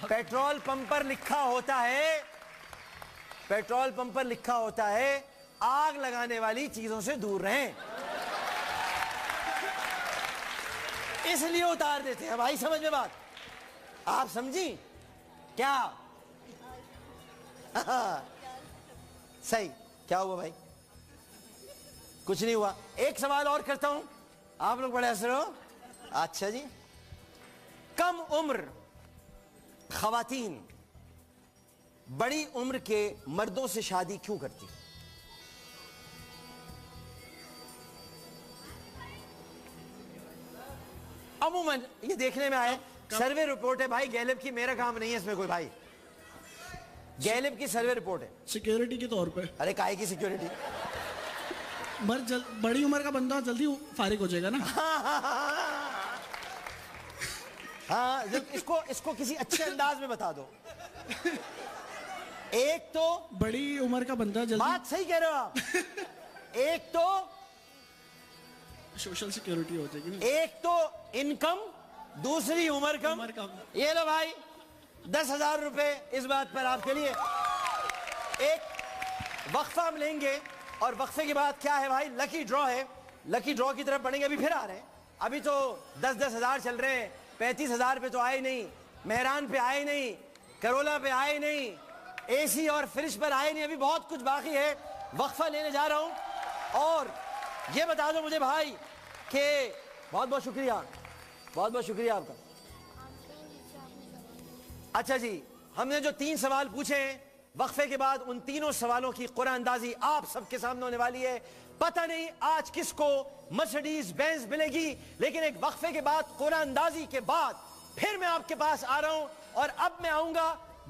Speaker 1: पेट्रोल पंप पर लिखा होता है, पेट्रोल पंप पर लिखा होता है आग लगाने वाली चीजों से दूर रहें, इसलिए उतार देते हैं भाई। समझ में बात? आप समझी क्या? सही। क्या हुआ भाई? कुछ नहीं हुआ। एक सवाल और करता हूं, आप लोग बड़े हंस रहे हो। अच्छा जी, कम उम्र खवातीन बड़ी उम्र के मर्दों से शादी क्यों करती? अमूमन ये देखने में आया, सर्वे रिपोर्ट है भाई गैलिब की, मेरा काम नहीं है इसमें कोई भाई, गैलिब की सर्वे रिपोर्ट है।
Speaker 10: सिक्योरिटी के तौर पे। अरे
Speaker 1: काहे की सिक्योरिटी?
Speaker 10: बड़ी उम्र का बंदा जल्दी फारिग हो जाएगा ना।
Speaker 1: हाँ, इसको किसी अच्छे अंदाज में बता दो। एक तो
Speaker 10: बड़ी उम्र का बंदा जल्दी,
Speaker 1: बात सही कह रहे हो आप, एक तो
Speaker 10: सोशल सिक्योरिटी हो जाएगी,
Speaker 1: एक तो इनकम, दूसरी उम्र कम। ये लो भाई 10,000 रुपए इस बात पर आपके लिए। एक वक्फा हम लेंगे और वक्फे के बाद क्या है भाई, लकी ड्रॉ है, लकी ड्रॉ की तरफ बढ़ेंगे। अभी फिर आ रहे हैं, अभी तो 10-10 हजार चल रहे हैं, 35,000 पे तो आए नहीं, मेहरान पे आए नहीं, करोला पे आए नहीं, एसी और फ्रिज पर आए नहीं, अभी बहुत कुछ बाकी है। वक्फा लेने जा रहा हूं और ये बता दो मुझे भाई कि बहुत बहुत शुक्रिया, बहुत बहुत शुक्रिया आपका। अच्छा जी, हमने जो 3 सवाल पूछे हैं, वक्फे के बाद उन तीनों सवालों की कुरान अंदाजी आप सबके सामने होने वाली है। पता नहीं आज किसको मर्सिडीज बेंज मिलेगी, लेकिन एक वक्फे के बाद कुरान अंदाजी के बाद फिर मैं आपके पास आ रहा हूं और अब मैं आऊंगा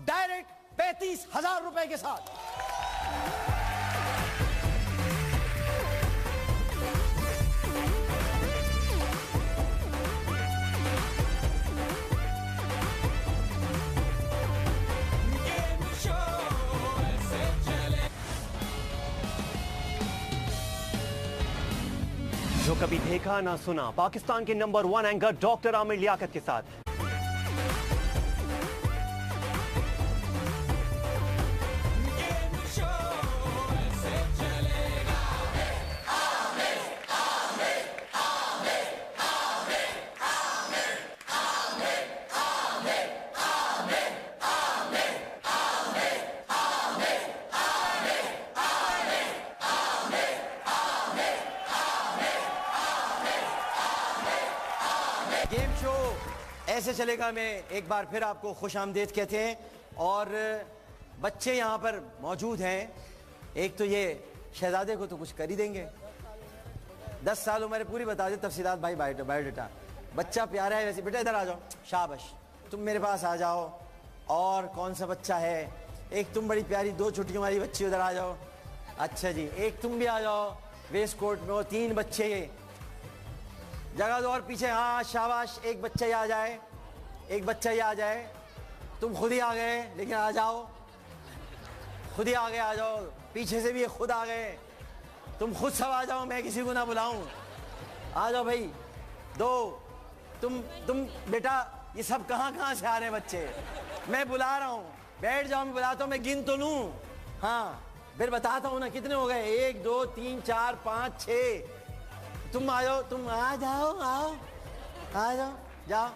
Speaker 1: डायरेक्ट 35,000 रुपए के साथ।
Speaker 11: जो कभी देखा ना सुना, पाकिस्तान के number 1 anchor doctor Aamir Liaquat के साथ।
Speaker 1: गेम शो ऐसे चलेगा में एक बार फिर आपको खुश आमदेद कहते हैं। और बच्चे यहाँ पर मौजूद हैं। एक तो ये शहजादे को तो कुछ कर ही देंगे, 10 साल उम्र पूरी बता दे तफसीलात भाई, बायोडाटा। बच्चा प्यारा है वैसे। बेटा इधर आ जाओ, शाबाश, तुम मेरे पास आ जाओ। और कौन सा बच्चा है? एक तुम बड़ी प्यारी 2 छुट्टियों वाली बच्ची, उधर आ जाओ। अच्छा जी, एक तुम भी आ जाओ वेस्ट कोट में। और 3 बच्चे, जगह दो और पीछे। हाँ शाबाश, एक बच्चा ही आ जाए, एक बच्चा ही आ जाए। तुम खुद ही आ गए, लेकिन आ जाओ, खुद ही आ गए, आ जाओ। पीछे से भी ये खुद आ गए, तुम खुद सब आ जाओ, मैं किसी को ना बुलाऊं। आ जाओ भाई। 2 तुम बेटा, ये सब कहाँ से आ रहे हैं बच्चे? मैं बुला रहा हूँ, बैठ जाओ, मैं बुलाता हूँ, मैं गिन तो लूँ। हाँ फिर बताता हूँ ना कितने हो गए। 1 2 3 4 5 6। तुम आ जाओ, तुम आ जाओ, आओ आ जाओ, जाओ।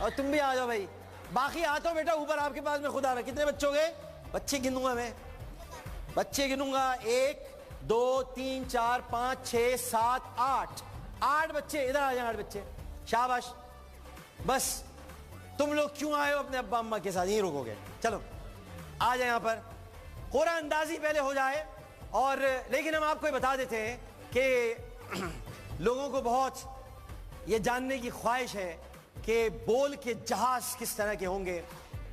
Speaker 1: और तुम भी आ जाओ भाई। बाकी आता हूँ बेटा ऊपर आपके पास में खुद आ रहा। कितने बच्चे हो गए? बच्चे गिनूंगा मैं, बच्चे गिनूंगा। 1 2 3 4 5 6 7 8। 8 बच्चे इधर आ जाए, 8 बच्चे। शाबाश। बस तुम लोग क्यों आए हो अपने अब्बा अम्मा के साथ? यहीं रुकोगे? चलो आ जाए यहाँ पर। कुरान अंदाजी पहले हो जाए। और लेकिन हम आपको बता देते हैं कि लोगों को बहुत ये जानने की ख्वाहिश है कि बोल के जहाज किस तरह के होंगे।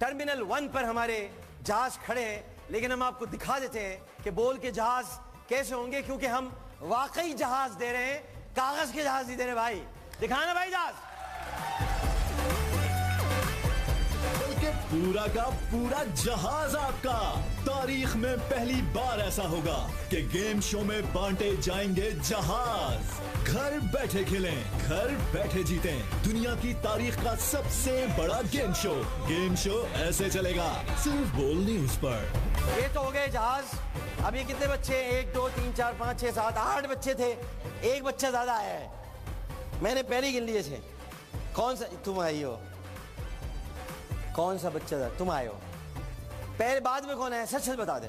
Speaker 1: टर्मिनल 1 पर हमारे जहाज खड़े हैं, लेकिन हम आपको दिखा देते हैं कि बोल के जहाज कैसे होंगे, क्योंकि हम वाकई जहाज दे रहे हैं, कागज के जहाज नहीं दे रहे भाई। दिखाना भाई जहाज।
Speaker 2: पूरा का पूरा जहाज आपका। तारीख में पहली बार ऐसा होगा कि गेम शो में बांटे जाएंगे जहाज। घर बैठे खेलें, घर बैठे जीतें। दुनिया की तारीख का सबसे बड़ा गेम शो। गेम शो ऐसे चलेगा सिर्फ बोल न्यूज पर।
Speaker 1: ये तो हो गए जहाज। अब ये कितने बच्चे? 1 2 3 4 5 6 7 8 बच्चे थे। एक बच्चा ज्यादा आया है, मैंने पहले गिन लिए थे। कौन सा? तुम आई हो। कौन सा बच्चा था? तुम आए हो पहले, बाद में कौन है? सच सच बता दे।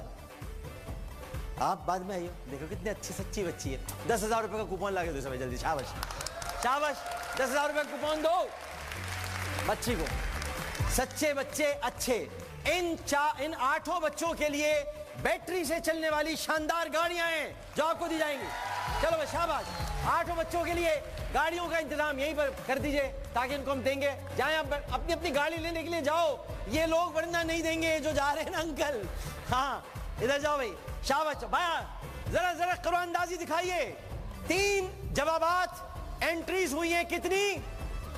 Speaker 1: आप बाद में आई हो। देखो कितनी अच्छी सच्ची बच्ची है। 10,000 रुपए का कूपन ला के दो सब जल्दी। शाबाश शाबाश, 10,000 रुपए का कूपन दो बच्ची को। सच्चे बच्चे अच्छे। इन 8 बच्चों के लिए बैटरी से चलने वाली शानदार गाड़ियां हैं जो आपको दी जाएंगी। चलो भाई शाबाश। 8 बच्चों के लिए गाड़ियों का इंतजाम यहीं पर कर दीजिए ताकि इनको हम देंगे। जाए आप अपनी अपनी गाड़ी लेने के लिए जाओ। ये लोग वरना नहीं देंगे जो जा रहे हैं ना अंकल। हाँ इधर जाओ भाई। शाबाश भाई, जरा जरा कुरान अंदाजी दिखाइए। 3 जवाबात एंट्रीज हुई हैं। कितनी?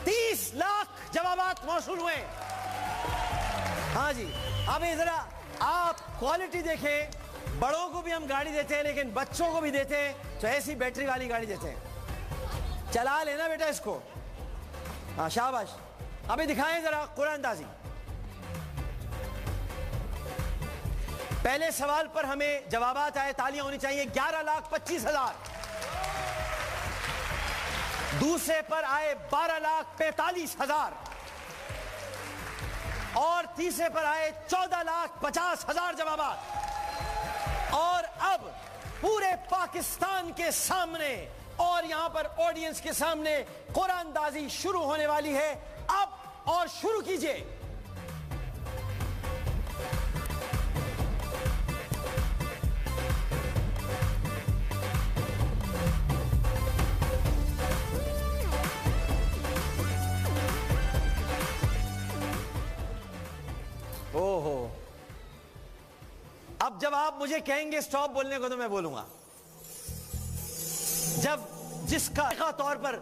Speaker 1: 30 लाख जवाबात मौसूल हुए। हाँ जी। अब जरा आप क्वालिटी देखें। बड़ों को भी हम गाड़ी देते हैं, लेकिन बच्चों को भी देते हैं तो ऐसी बैटरी वाली गाड़ी देते हैं। चला लेना बेटा इसको। हाँ शाबाश। अभी दिखाएं जरा कुरान अंदाजी। पहले सवाल पर हमें जवाबात आए, तालियां होनी चाहिए। 11,25,000। दूसरे पर आए 12,45,000 और तीसरे पर आए 14,50,000 जवाबात। और अब पूरे पाकिस्तान के सामने और यहां पर ऑडियंस के सामने कुरान अंदाजी शुरू होने वाली है अब। और शुरू कीजिए। ओहो, अब जब आप मुझे कहेंगे स्टॉप बोलने को तो मैं बोलूंगा। जब जिसका तौर पर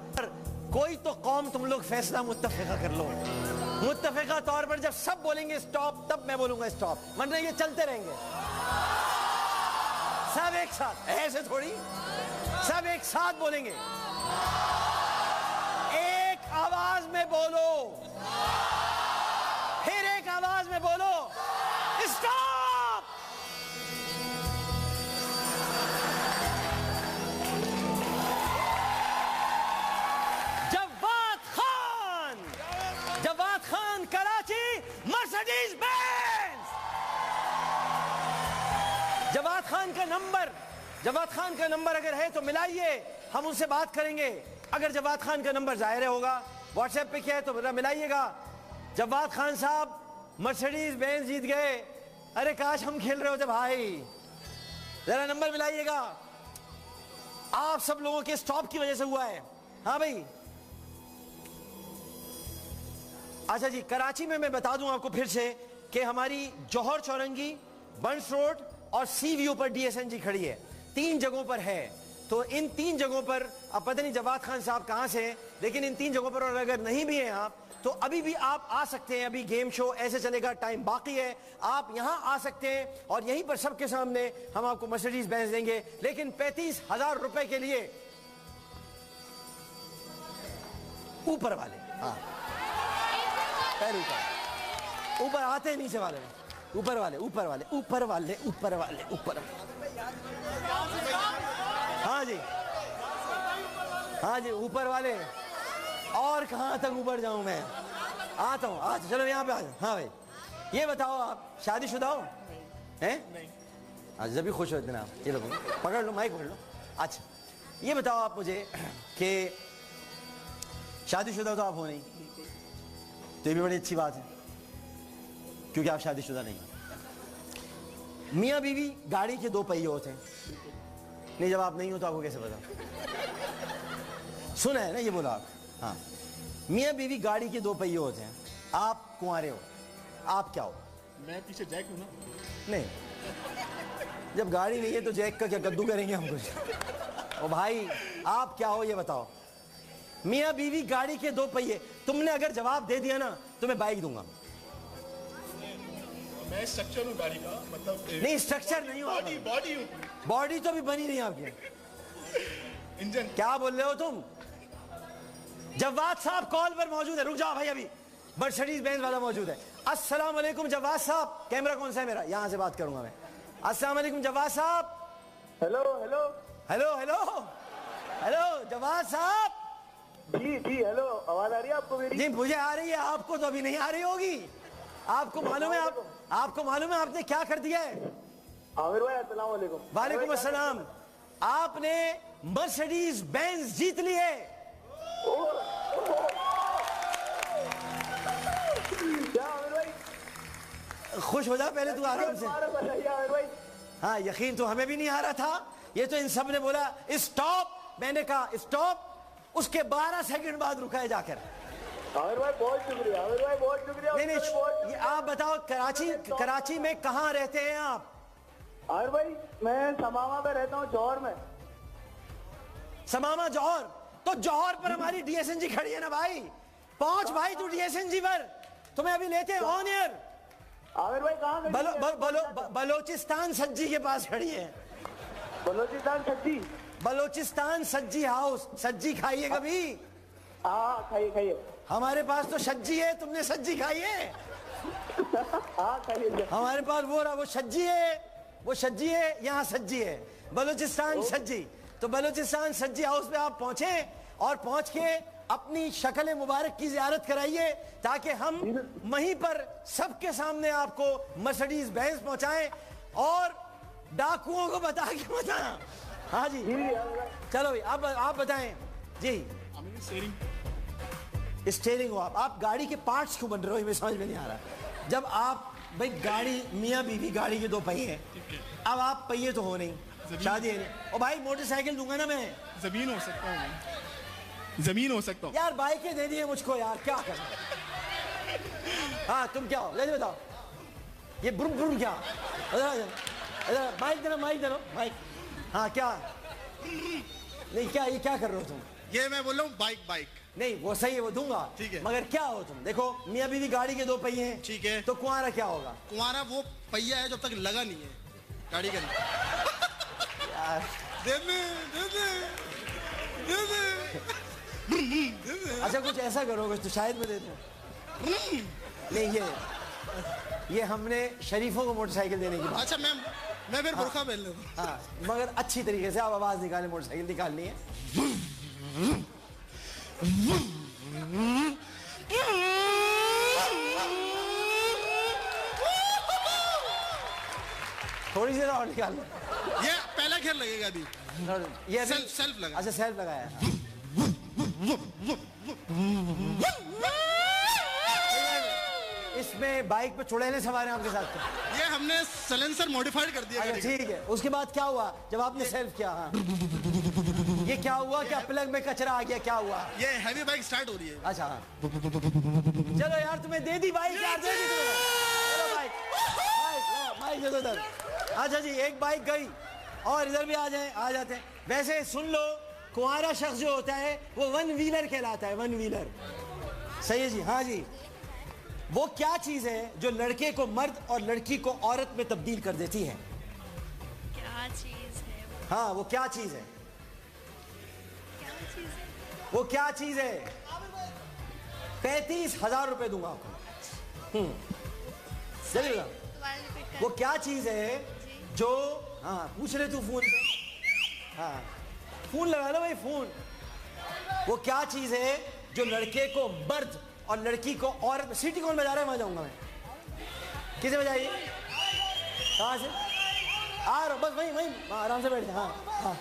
Speaker 1: कोई तो कौम तुम लोग फैसला मुत्तफिका कर लो। मुत्तफिका तौर पर जब सब बोलेंगे स्टॉप तब मैं बोलूंगा स्टॉप, वरना ये चलते रहेंगे सब एक साथ। ऐसे थोड़ी सब एक साथ बोलेंगे। एक आवाज में बोलो, फिर एक आवाज में बोलो, stop. Jawad Khan Karachi Mercedes Benz. Jawad Khan का नंबर अगर है तो मिलाइए, हम उनसे बात करेंगे। अगर जवाद खान का नंबर जाहिर होगा, व्हाट्सएप पे क्या है तो जरा मिलाइएगा। जवाद खान साहब मर्सिडीज बेंज जीत गए। अरे काश हम खेल रहे होते भाई। जरा नंबर मिलाइएगा। आप सब लोगों के स्टॉप की वजह से हुआ है। हाँ भाई, अच्छा जी, कराची में मैं बता दूं आपको फिर से कि हमारी जौहर चौरंगी, बंस रोड और सी व्यू पर डीएसएनजी खड़ी है। 3 जगहों पर है। तो इन 3 जगहों पर अब पता नहीं जवाद खान साहब कहां से हैं, लेकिन इन 3 जगहों पर और अगर नहीं भी हैं आप तो अभी भी आप आ सकते हैं। अभी गेम शो ऐसे चलेगा, टाइम बाकी है, आप यहां आ सकते हैं और यहीं पर सबके सामने हम आपको मर्सिडीज बेंज देंगे, लेकिन 35,000 रुपए के लिए। ऊपर वाले, हाँ पैर ऊपर आते हैं, नीचे वाले ऊपर वाले ऊपर वाले ऊपर वाले ऊपर वाले ऊपर। हाँ जी, हाँ जी, ऊपर वाले। और कहां तक ऊपर जाऊं मैं? आता हूं। आज चलो यहाँ पे आ जाओ। हाँ भाई, ये बताओ आप शादीशुदा हो? हैं? आज जब भी खुश हो इतना। ये लो पकड़ लो, माइक पकड़ लो। अच्छा, ये बताओ आप मुझे कि शादीशुदा तो आप हो नहीं, तो ये भी बड़ी अच्छी बात है क्योंकि आप शादीशुदा नहीं। मियाँ बीवी गाड़ी के 2 पहिए होते हैं। नहीं, जब आप नहीं हो तो आपको कैसे पता? सुना है ना ये बोला आप? हाँ, मियाँ बीवी गाड़ी के 2 पहिए होते हैं। आप कुंवारे हो, आप क्या हो?
Speaker 10: मैं पीछे जैक हूं ना।
Speaker 1: नहीं, जब गाड़ी नहीं है तो जैक का क्या कद्दू करेंगे हम कुछ? ओ भाई, आप क्या हो ये बताओ। मियाँ बीवी गाड़ी के 2 पहिए। तुमने अगर जवाब दे दिया ना तो मैं बाइक दूंगा।
Speaker 10: मैं स्ट्रक्चर हूँ गाड़ी का, मतलब
Speaker 1: नहीं, स्ट्रक्चर नहीं हो,
Speaker 10: बॉडी हूँ।
Speaker 1: बॉडी तो भी बनी नहीं आपकी।
Speaker 10: इंजन।
Speaker 1: क्या बोल रहे हो तुम? जवाद साहब कॉल पर मौजूद है। रुक जाओ भाई, अभी मर्सिडीज बेंज वाला मौजूद है। अस्सलाम वालेकुम जवाद साहब। कैमरा कौन सा है मेरा? यहां से बात करूंगा मैं। अस्सलाम वालेकुम जवाद साहब।
Speaker 12: Hello hello
Speaker 1: hello hello hello Jawad साहब।
Speaker 12: जी जी, हेलो, आवाज आ रही है आपको मेरी?
Speaker 1: जी मुझे आ रही है, आपको तो अभी नहीं आ रही होगी। आपको मालूम है आपको मालूम है आपने क्या कर दिया है?
Speaker 12: आमिर भाई अस्सलाम वालेकुम।
Speaker 1: वालेकुम अस्सलाम। आपने मर्सिडीज बेंज जीत ली है।
Speaker 12: क्या आमिर भाई?
Speaker 1: खुश हो जा, पहले तू आ रहा हमसे। हाँ, यकीन तो हमें भी नहीं आ रहा था। ये तो इन सब ने बोला स्टॉप, मैंने कहा स्टॉप, उसके 12 सेकंड बाद रुका है जाकर।
Speaker 12: आमिर भाई बहुत शुक्रिया, आमिर भाई बहुत शुक्रिया।
Speaker 1: नहीं, ये आप बताओ, कराची में कहाँ रहते हैं आप?
Speaker 12: आमिर भाई मैं समामा में रहता हूँ, जौहर में।
Speaker 1: समामा जौहर? तो जौहर पर हमारी डीएसएनजी खड़ी है ना भाई। पहुंच भाई तू डीएसएनजी पर, तुम्हें अभी लेते हैं ऑन एयर।
Speaker 12: आमिर भाई कहाँ?
Speaker 1: बलोचिस्तान सज्जी के पास खड़ी है।
Speaker 12: बलोचिस्तान सज्जी?
Speaker 1: बलोचिस्तान सज्जी हाउस। सज्जी खाइए कभी?
Speaker 12: हाँ खाइए खाइए।
Speaker 1: हमारे पास तो सज्जी है, तुमने सज्जी खाई है?
Speaker 12: हाँ खाइए।
Speaker 1: हमारे पास वो सज्जी है, वो सज्जी है, यहाँ सज्जी है। बलोचिस्तान सज्जी। तो बलोचिस्तान सज्जी हाउस पे आप पहुंचे और पहुंच के अपनी शक्ल मुबारक की जियारत कराइए ताकि हम वहीं पर सबके सामने आपको मर्सिडीज बेंज पहुंचाएं और डाकुओं को बता के बताना। हाँ जी, चलो भाई, अब आप बताएं जी। स्टीयरिंग हो आप गाड़ी के पार्ट्स क्यों बन रहे हो, ये समझ में नहीं आ रहा। जब आप भाई गाड़ी, मियाँ बीवी गाड़ी के 2 पहिए हैं, अब आप पहिए तो हो नहीं, शादी है नहीं। और भाई मोटरसाइकिल दूंगा ना मैं।
Speaker 10: जमीन हो सकता हूँ, जमीन हो सकता हूँ
Speaker 1: यार। बाइकें दे दिए मुझको यार, क्या करना। हाँ तुम क्या हो, जल्दी बताओ। ये ब्रुम ब्रुम क्या? माइक देना, माइक देना, माइक। हाँ क्या? नहीं क्या, ये क्या कर रहे हो तुम?
Speaker 10: ये मैं बोल रहा हूँ बाइक। बाइक
Speaker 1: नहीं, वो सही है, वो दूंगा, ठीक है, मगर क्या हो तुम? देखो मियाँ बीवी गाड़ी के 2 पहिए हैं,
Speaker 10: ठीक है,
Speaker 1: तो कुंवारा क्या होगा?
Speaker 10: कुंवारा वो पहिया है जब तक लगा नहीं है गाड़ी के अंदर।
Speaker 1: यार
Speaker 10: दे दे, दे दे, दे दे। देगा।
Speaker 1: अच्छा कुछ ऐसा करो कुछ तो शायद मैं दे दूं। नहीं ये हमने शरीफों को मोटरसाइकिल देने की बात।
Speaker 10: अच्छा मैं फिर बुर्का पहन लूंगा।
Speaker 1: हाँ मगर अच्छी तरीके से आप आवाज निकालें, मोटरसाइकिल निकालनी है। थोड़ी सी और निकाल लो।
Speaker 10: ये पहला खेल लगेगा अभी।
Speaker 1: ये
Speaker 10: सेल्फ लगा।
Speaker 1: अच्छा सेल्फ लगाया। इसमें बाइक पे चुड़ैलें सवार हैं आपके साथ तो।
Speaker 10: ये हमने सलेंसर मॉडिफाइड कर दिया।
Speaker 1: अच्छा ठीक है, उसके बाद क्या हुआ जब आपने सेल्फ किया? हाँ ये क्या हुआ? क्या प्लग में कचरा आ गया? क्या हुआ?
Speaker 10: ये हैवी बाइक स्टार्ट हो रही है।
Speaker 1: अच्छा हाँ चलो यार तुम्हें दे दी बाइक यार, दे दी तुम्हें। चलो बाइक दे दो इधर। अच्छा जी एक बाइक गई और इधर भी आ जाते हैं। वैसे सुन लो, कुंवारा शख्स जो होता है वो वन व्हीलर कहलाता है, वन व्हीलर। सही है जी? हाँ जी। वो क्या चीज है जो लड़के को मर्द और लड़की को औरत में तब्दील कर देती है?
Speaker 13: क्या चीज है?
Speaker 1: हाँ वो क्या चीज है? वो क्या चीज है? 35,000 रुपए दूंगा आपको। चलिएगा। वो क्या चीज है जो, हाँ पूछ रहे तू फोन पे? हाँ फोन लगा लो भाई फोन। वो क्या चीज है जो लड़के को मर्द और लड़की को औरत? सीटी कौन बजा रहा है? वहां जाऊंगा मैं। किसे बजाइए? कहां से आ रहा? बस वहीं वहीं आराम से बैठ जाए। हाँ हाँ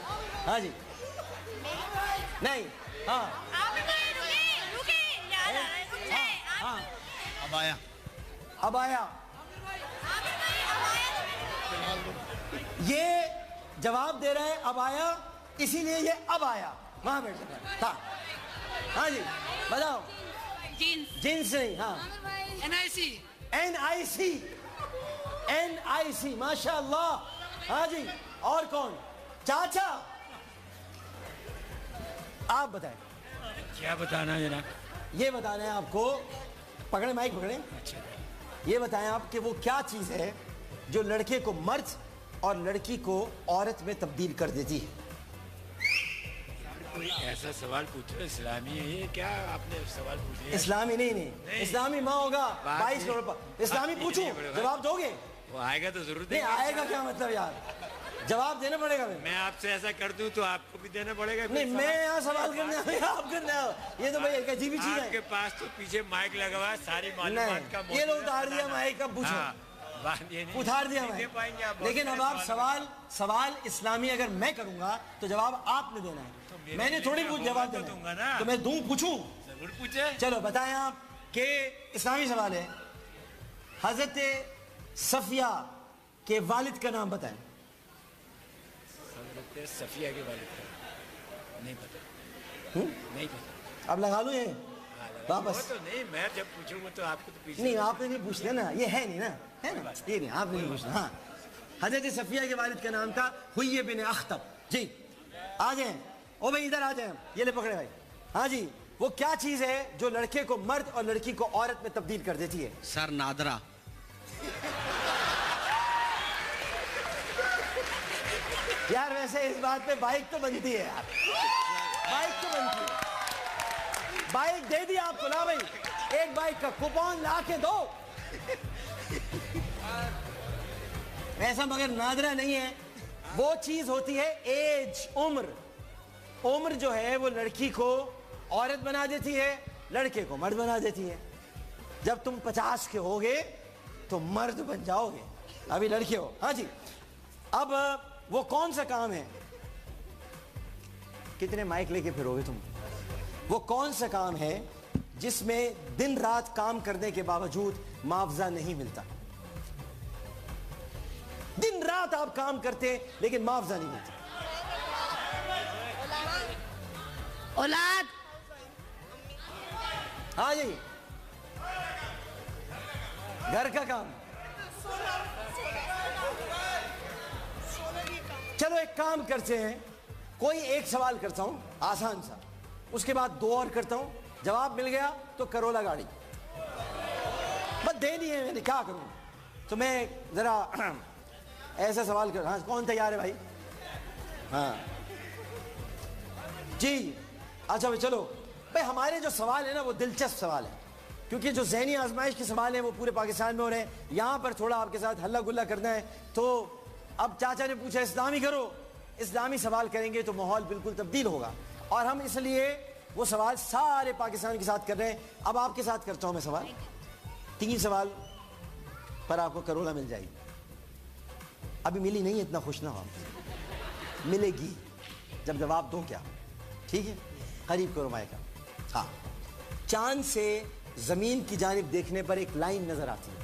Speaker 1: हाँ जी। नहीं हाँ हाँ अब आया ये जवाब दे रहा है अब आया, इसीलिए ये अब आया। वहां बैठ जाता। हाँ जी बताओ। जींस नहीं। हाँ NIC माशाअल्लाह। हाँ जी और कौन? चाचा आप बताएं।
Speaker 14: क्या बताना है जनाब?
Speaker 1: ये बताना है आपको। पकड़े माइक पकड़े। ये बताएं आप कि वो क्या चीज है जो लड़के को मर्द और लड़की को औरत में तब्दील कर देती है?
Speaker 14: कोई ऐसा सवाल पूछो इस्लामी है ये? क्या आपने सवाल पूछ लिया?
Speaker 1: इस्लामी नहीं। इस्लामी माँ होगा 22 करोड़ पर। इस्लामी पूछूं जवाब दोगे?
Speaker 14: वो आएगा तो जरूर
Speaker 1: नहीं आएगा क्या मतलब यार? जवाब देना पड़ेगा।
Speaker 14: मैं आपसे ऐसा कर दूं तो आपको भी देना पड़ेगा।
Speaker 1: नहीं मैं यहाँ सवाल करने आप करने आओ। ये तो भाई एक अजीब चीज है।
Speaker 14: आपके पास तो पीछे माइक लगा हुआ है, सारी मालूमात का
Speaker 1: ये लोग उतार दिया माइक। अब पूछो। उतार दिया माइक। लेकिन अब आप सवाल इस्लामी अगर मैं करूंगा तो जवाब आपने देना है। मैंने थोड़ी कुछ जवाब दूंगा ना। तो मैं दूं पूछूं?
Speaker 14: जरूर पूछे।
Speaker 1: चलो बताएं आप कि इस्लामी सवाल है। हजरत सफिया के वालिद का नाम बताएं।
Speaker 14: सफिया के वालिद का नहीं पता। नहीं पता।
Speaker 1: अब लगा लो ये वापस।
Speaker 14: तो नहीं मैं जब पूछूंगा तो आपको तो पीछे
Speaker 1: नहीं आपने नहीं पूछना ना। ये है नहीं ना, है ना? ये नहीं आपने नहीं पूछना। हाँ हजरत सफिया के वालिद का नाम था हुय्य बिन अख्तब जी। आ जाए ओ भाई इधर आ जाए। ये ले पकड़े भाई। हाँ जी वो क्या चीज है जो लड़के को मर्द और लड़की को औरत में तब्दील कर देती है?
Speaker 10: सर नादरा।
Speaker 1: यार वैसे इस बात पे बाइक तो बनती है यार। बाइक तो बनती है। बाइक दे दी आपको ना भाई। एक बाइक का कूपन ला के दो। ऐसा मगर नादरा नहीं है। वो चीज होती है एज, उम्र। उम्र जो है वो लड़की को औरत बना देती है, लड़के को मर्द बना देती है। जब तुम 50 के होगे तो मर्द बन जाओगे, अभी लड़के हो। हाँ जी अब वो कौन सा काम है? कितने माइक लेके फिरोगे तुम? वो कौन सा काम है जिसमें दिन रात काम करने के बावजूद मुआवजा नहीं मिलता? दिन रात आप काम करते हैं लेकिन मुआवजा नहीं मिलता।
Speaker 13: औलाद।
Speaker 1: हाँ जी घर का काम। चलो एक काम करते हैं, कोई एक सवाल करता हूं आसान सा, उसके बाद दो और करता हूं। जवाब मिल गया तो करोला गाड़ी। बस दे दी है मैंने, क्या करूं? तो मैं जरा ऐसा सवाल कर। हाँ कौन तैयार है भाई? हाँ जी अच्छा भाई चलो भाई हमारे जो सवाल है ना वो दिलचस्प सवाल है, क्योंकि जो ज़हनी आजमाइश के सवाल हैं वो पूरे पाकिस्तान में हो रहे हैं। यहाँ पर थोड़ा आपके साथ हल्ला गुल्ला करना है, तो अब चाचा ने पूछा इस्लामी करो, इस्लामी सवाल करेंगे तो माहौल बिल्कुल तब्दील होगा, और हम इसलिए वो सवाल सारे पाकिस्तान के साथ कर रहे हैं। अब आपके साथ करता हूँ मैं सवाल, 3 सवाल पर आपको करोड़ा मिल जाएगी। अभी मिली नहीं, इतना खुश ना हो, मिलेगी जब जवाब दो क्या, ठीक है? करीब करो माइक का। हाँ, चांद से जमीन की जानिब देखने पर एक लाइन नजर आती है।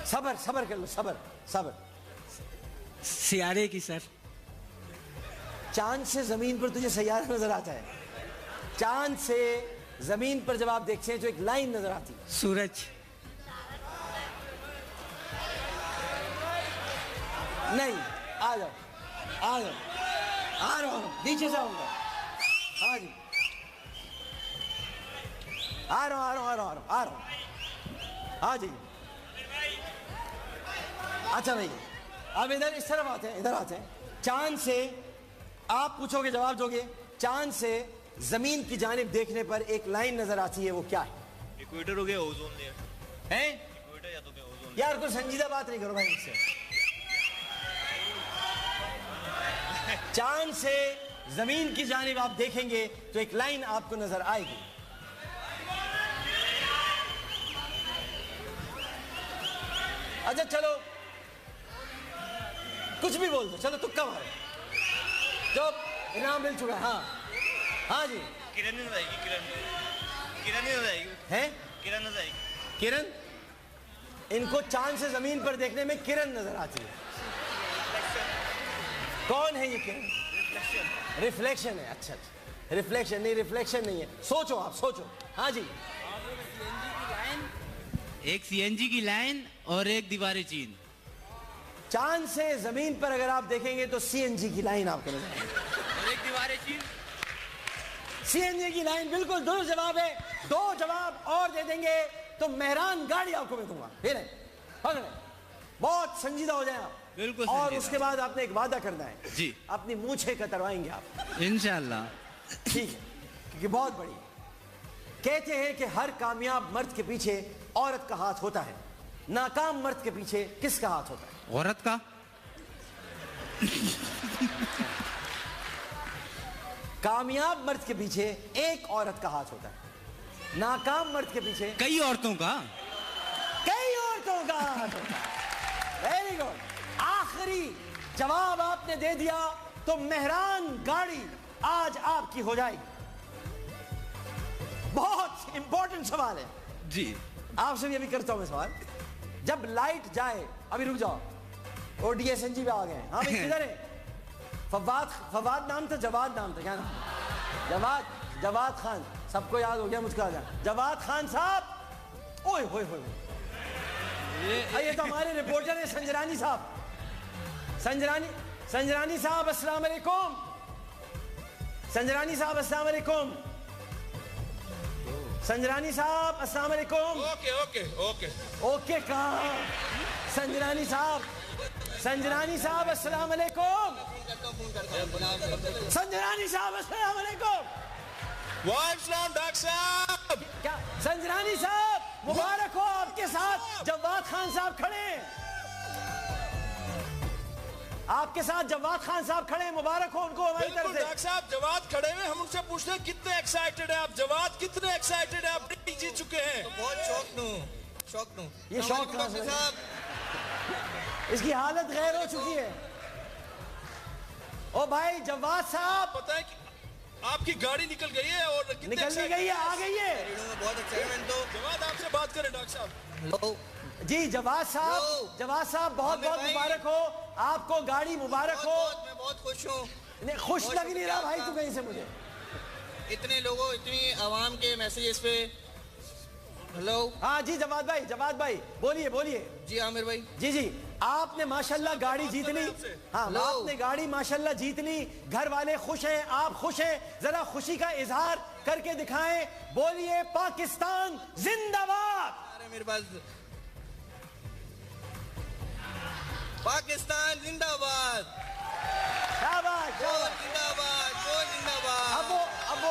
Speaker 1: सबर सबर कर लो, सबर सबर।
Speaker 14: सियारे की सर।
Speaker 1: चांद से जमीन पर तुझे सैयारा नजर आता है? चांद से जमीन पर जब आप देखते हैं तो एक लाइन नजर आती है।
Speaker 14: सूरज।
Speaker 1: नहीं, आ जाओ आ जाओ, आ रहा हूं, नीचे जाऊंगा। हाँ जी, आ रहा हूं। हाँ जी, अच्छा भाई अब इधर इस तरफ आते हैं, इधर आते हैं। चांद से आप पूछोगे जवाब दोगे। चांद से जमीन की जानिब देखने पर एक लाइन नजर आती है, वो क्या है?
Speaker 15: इक्वेटर हो गया, ओजोन लेयर
Speaker 1: है।
Speaker 15: इक्वेटर या तो फिर ओजोन।
Speaker 1: यार कोई संजीदा बात नहीं करो भाई मुझसे। चांद से जमीन की जानिब आप देखेंगे तो एक लाइन आपको नजर आएगी। अच्छा चलो कुछ भी बोल दो, चलो तुक्का मारो। जो इनाम मिल चुका है। हाँ हाँ जी,
Speaker 15: किरण नजर आएगी, किरण नजर आएगी
Speaker 1: है,
Speaker 15: किरण नजर आएगी।
Speaker 1: किरण, इनको चांद से जमीन पर देखने में किरण नजर आती है। कौन है ये किरण? रिफ्लेक्शन है। अच्छा, रिफ्लेक्शन नहीं, रिफ्लेक्शन नहीं है। सोचो आप, सोचो। हाँ जी,
Speaker 14: एक सीएनजी की लाइन और एक दीवार चीन।
Speaker 1: चांद से जमीन पर अगर आप देखेंगे तो सीएनजी की लाइन आपको नजर आएगी
Speaker 14: और एक दीवार चीन।
Speaker 1: सीएनजी की लाइन बिल्कुल दुरुस्त जवाब है। 2 जवाब और दे देंगे तो मेहरान गाड़ी आपको मैं दूंगा। फिर पकड़े, बहुत संजीदा हो जाए आप।
Speaker 14: बिल्कुल।
Speaker 1: और उसके बाद आपने एक वादा करना है
Speaker 14: जी,
Speaker 1: अपनी मूंछें कतरवाएंगे आप
Speaker 14: इंशाल्लाह।
Speaker 1: ठीक है, क्योंकि बहुत बड़ी। कहते हैं कि हर कामयाब मर्द के पीछे औरत का हाथ होता है, नाकाम मर्द के पीछे किसका हाथ होता है?
Speaker 14: औरत का।
Speaker 1: कामयाब मर्द के पीछे एक औरत का हाथ होता है, नाकाम मर्द के पीछे
Speaker 14: कई औरतों का।
Speaker 1: कई औरतों का हाथ होता है। वेरी गुड, आखिरी जवाब आपने दे दिया तो मेहरान गाड़ी आज आपकी हो जाएगी। बहुत इंपॉर्टेंट सवाल है
Speaker 14: जी,
Speaker 1: आपसे भी अभी करता हूं मैं सवाल। जब लाइट जाए, अभी रुक जाओ, ओडीएसएनजी पे आ गए। हाँ भाई किधर है? फवाद नाम था, जवाद नाम था, क्या नाम? जवाद खान, सबको याद हो गया, मुझको आ गया। जवाद खान साहब, ओए होए होए, ये तो हमारे रिपोर्टर है संजरानी साहब। संजरानी साहब अस्सलाम वालेकुम। संजरानी साहब अस्सलाम वालेकुम। संजरानी साहब अस्सलाम वालेकुम।
Speaker 15: ओके ओके ओके
Speaker 1: ओके कहाँ? संजरानी साहब अस्सलाम वालेकुम। संजरानी साहब अस्सलाम वालेकुम।
Speaker 15: वालेकुम डॉक्टर साहब।
Speaker 1: क्या संजरानी साहब, मुबारक हो आपके साथ जवाद खान साहब खड़े। आपके साथ जवाद खान साहब खड़े, मुबारक हो उनको हमारी तरफ से।
Speaker 15: डॉक्टर साहब जवाद खड़े हुए, हम उनसे पूछते हैं कितने एक्साइटेड है आप? जवाद कितने एक्साइटेड है? आप जीत चुके हैं।
Speaker 10: तो बहुत शौक नू
Speaker 1: ये शौक कहाँ से? इसकी हालत गैर हो चुकी है। ओ भाई जवाद साहब,
Speaker 15: पता है कि आपकी गाड़ी निकल गई है और
Speaker 1: निकल गई है, आ गई है।
Speaker 10: बहुत एक्साइटमेंट। तो
Speaker 15: जवाद आपसे बात करें डॉक्टर साहब।
Speaker 1: जी जवाद साहब बहुत बहुत मुबारक हो आपको, गाड़ी मुबारक हो।
Speaker 10: मैं बहुत खुश हूँ।
Speaker 1: खुश लग नहीं रहा भाई तू कहीं से मुझे।
Speaker 10: इतने लोगों, इतनी आवाम के मैसेजेस पे। हेलो।
Speaker 1: हाँ जी जवाद भाई बोलिए।
Speaker 10: जी आमिर भाई।
Speaker 1: जी आपने माशाल्लाह गाड़ी जीत ली। हाँ आपने गाड़ी माशाल्लाह जीत ली। घर वाले खुश हैं, आप खुश हैं, जरा खुशी का इजहार करके दिखाएं। बोलिए पाकिस्तान जिंदाबाद।
Speaker 10: मेरे पास पाकिस्तान जिंदाबाद।
Speaker 1: शाबाश,
Speaker 10: जिंदाबाद।
Speaker 1: अब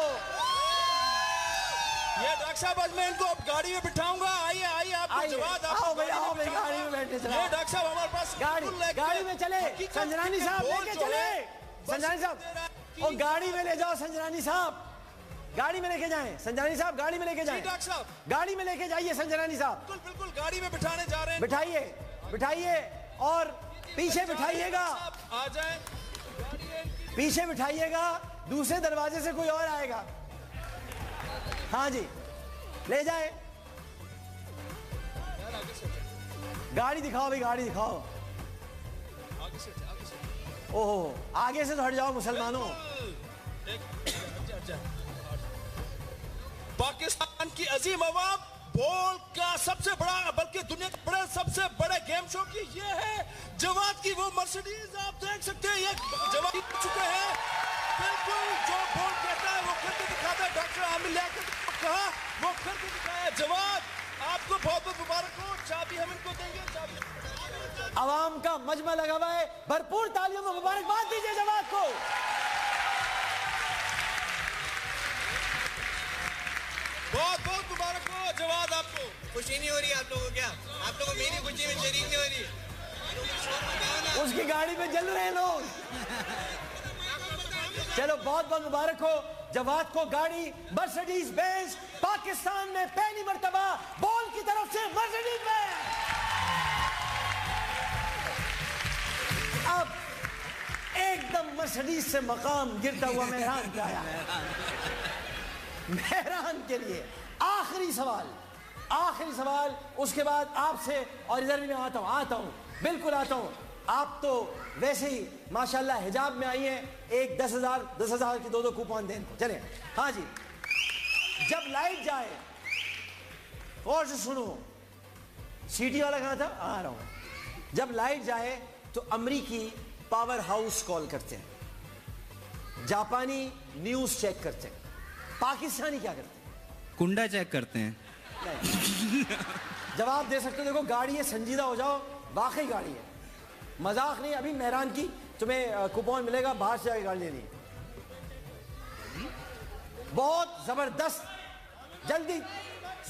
Speaker 15: ये डॉक्टर साहब आज मैं इनको अब गाड़ी में बिठाऊंगा। आइए आइए आपको जवाब
Speaker 1: आओ भाई आओ भाई गाड़ी में बैठे चलो।
Speaker 15: ये डॉक्टर साहब हमारे पास
Speaker 1: गाड़ी में चले संजनानी साहब लेके चले। संजनानी साहब और गाड़ी में ले जाओ संजनानी साहब, गाड़ी में लेके जाएं संजनानी साहब, गाड़ी में लेके जाएं
Speaker 15: डॉक्टर साहब,
Speaker 1: गाड़ी में लेके जाइए संजनानी साहब।
Speaker 15: बिल्कुल बिल्कुल गाड़ी में बिठाने जा रहे हैं।
Speaker 1: बिठाइए बिठाइए और पीछे बिठाइएगा,
Speaker 15: आ जाए
Speaker 1: पीछे बिठाइएगा, दूसरे दरवाजे से कोई और आएगा। हाँ जी ले जाए, गाड़ी दिखाओ भाई गाड़ी दिखाओ। ओहो आगे से तो हट जाओ मुसलमानों।
Speaker 15: पाकिस्तान की अजीम अवाम बॉल का सबसे बड़ा बल्कि दुनिया के बड़े सबसे बड़े गेम शो की ये है जवाद की वो मर्सिडीज। आप देख सकते हैं ये जवाद जीत चुके हैं। बिल्कुल जो बॉल कहता है वो करके दिखाता है। डॉक्टर आमिर लियाकत ने कहा वो करके दिखाया। जवाद आपको बहुत बहुत मुबारक हो। चाबी हम इनको देंगे। चाबी
Speaker 1: आवाम का मजमा लगा हुआ है, भरपूर तालियों में मुबारकबाद दीजिए जवाद को।
Speaker 15: बहुत बहुत मुबारक हो जवाद आपको।
Speaker 10: खुशी नहीं हो रही आप लोगों को? क्या आप लोगों को मेरी खुशी में शरीक नहीं हो रही?
Speaker 1: उसकी गाड़ी में जल रहे हैं लोग। चलो बहुत बहुत मुबारक हो जवाद को। गाड़ी मर्सिडीज बेंज पाकिस्तान में पहली मर्तबा बॉल की तरफ से मर्सिडीज बेंज। अब एकदम मर्सिडीज से मकाम गिरता हुआ मेहरान पे आया। मेहरान के लिए आखिरी सवाल, उसके बाद आपसे, और इधर भी मैं आता हूं बिल्कुल आता हूं। आप तो वैसे ही माशाल्लाह हिजाब में आई हैं। एक 10,000 की दो कूपन दें इनको। चले हाँ जी, जब लाइट जाए और से सुनो, सीटी वाला कहां था? आ रहा हूं। जब लाइट जाए तो अमरीकी पावर हाउस कॉल करते हैं, जापानी न्यूज चेक करते हैं, पाकिस्तानी क्या करते हैं?
Speaker 16: कुंडा चेक करते हैं।
Speaker 1: जवाब दे सकते हो। देखो गाड़ी है, संजीदा हो जाओ, वाकई गाड़ी है, मजाक नहीं। अभी मेहरान की तुम्हें कूपन मिलेगा, बाहर से जाके गाड़ी लेनी। बहुत जबरदस्त, जल्दी।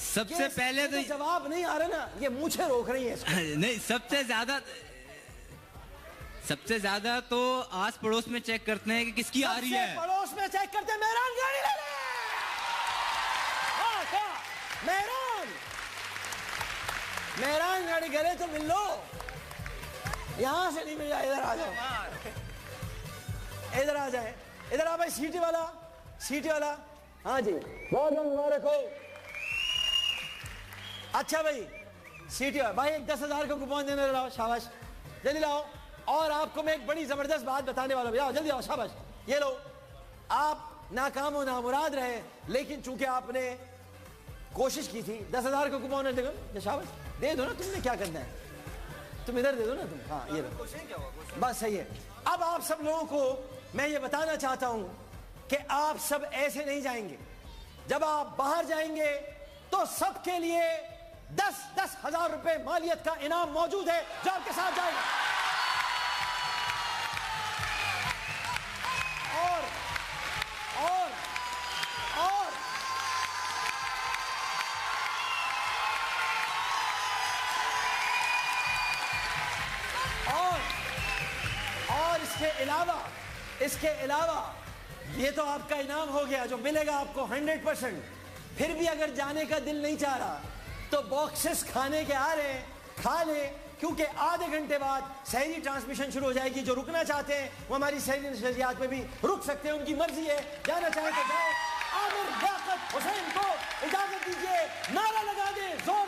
Speaker 16: सबसे पहले तो
Speaker 1: जवाब नहीं आ रहा ना, ये मुझे रोक रही है इसको।
Speaker 16: नहीं, सबसे ज्यादा तो आस पड़ोस में चेक करते हैं कि किसकी आ रही है।
Speaker 1: पड़ोस में चेक करते हैं, मेहरान गाड़ी ले ले। हाँ क्या मेहरान गाड़ी करे तो मिल लो, यहां से नहीं मिल जाए। इधर आ जाओ, इधर आ जाए, इधर आ भाई। सीटी वाला हाँ जी बहुत बहुत मुबारक हो। अच्छा भाई सीटी वाला भाई, एक 10,000 का कूपन देने लाओ, शाबाश जल्दी लाओ। और आपको मैं एक बड़ी जबरदस्त बात बताने वाला हूं, आओ जल्दी आओ, शाबाश। ये लो, आप नाकाम हो नामुराद रहे, लेकिन चूंकि आपने कोशिश की थी। 10,000 का कूपन है, देखो शाबाश, दे दो ना। तुमने क्या करना है, तुम इधर दे दो ना तुम। हाँ ये बस सही है। अब आप सब लोगों को मैं ये बताना चाहता हूं कि आप सब ऐसे नहीं जाएंगे। जब आप बाहर जाएंगे तो सबके लिए 10-10 हजार रुपए मालियत का इनाम मौजूद है जो आपके साथ जाएगा। और इसके अलावा ये तो आपका इनाम हो गया जो मिलेगा आपको 100%। फिर भी अगर जाने का दिल नहीं चाह रहा तो बॉक्सेस खाने के आ रहे हैं, खा लें, क्योंकि आधे घंटे बाद सहरी ट्रांसमिशन शुरू हो जाएगी। जो रुकना चाहते हैं वो हमारी सहरी नशरियात में भी रुक सकते हैं, उनकी मर्जी है। जाना चाहें तो जाए। आमिर लियाकत हुसैन को इजाजत दीजिए, नारा लगा दें जोर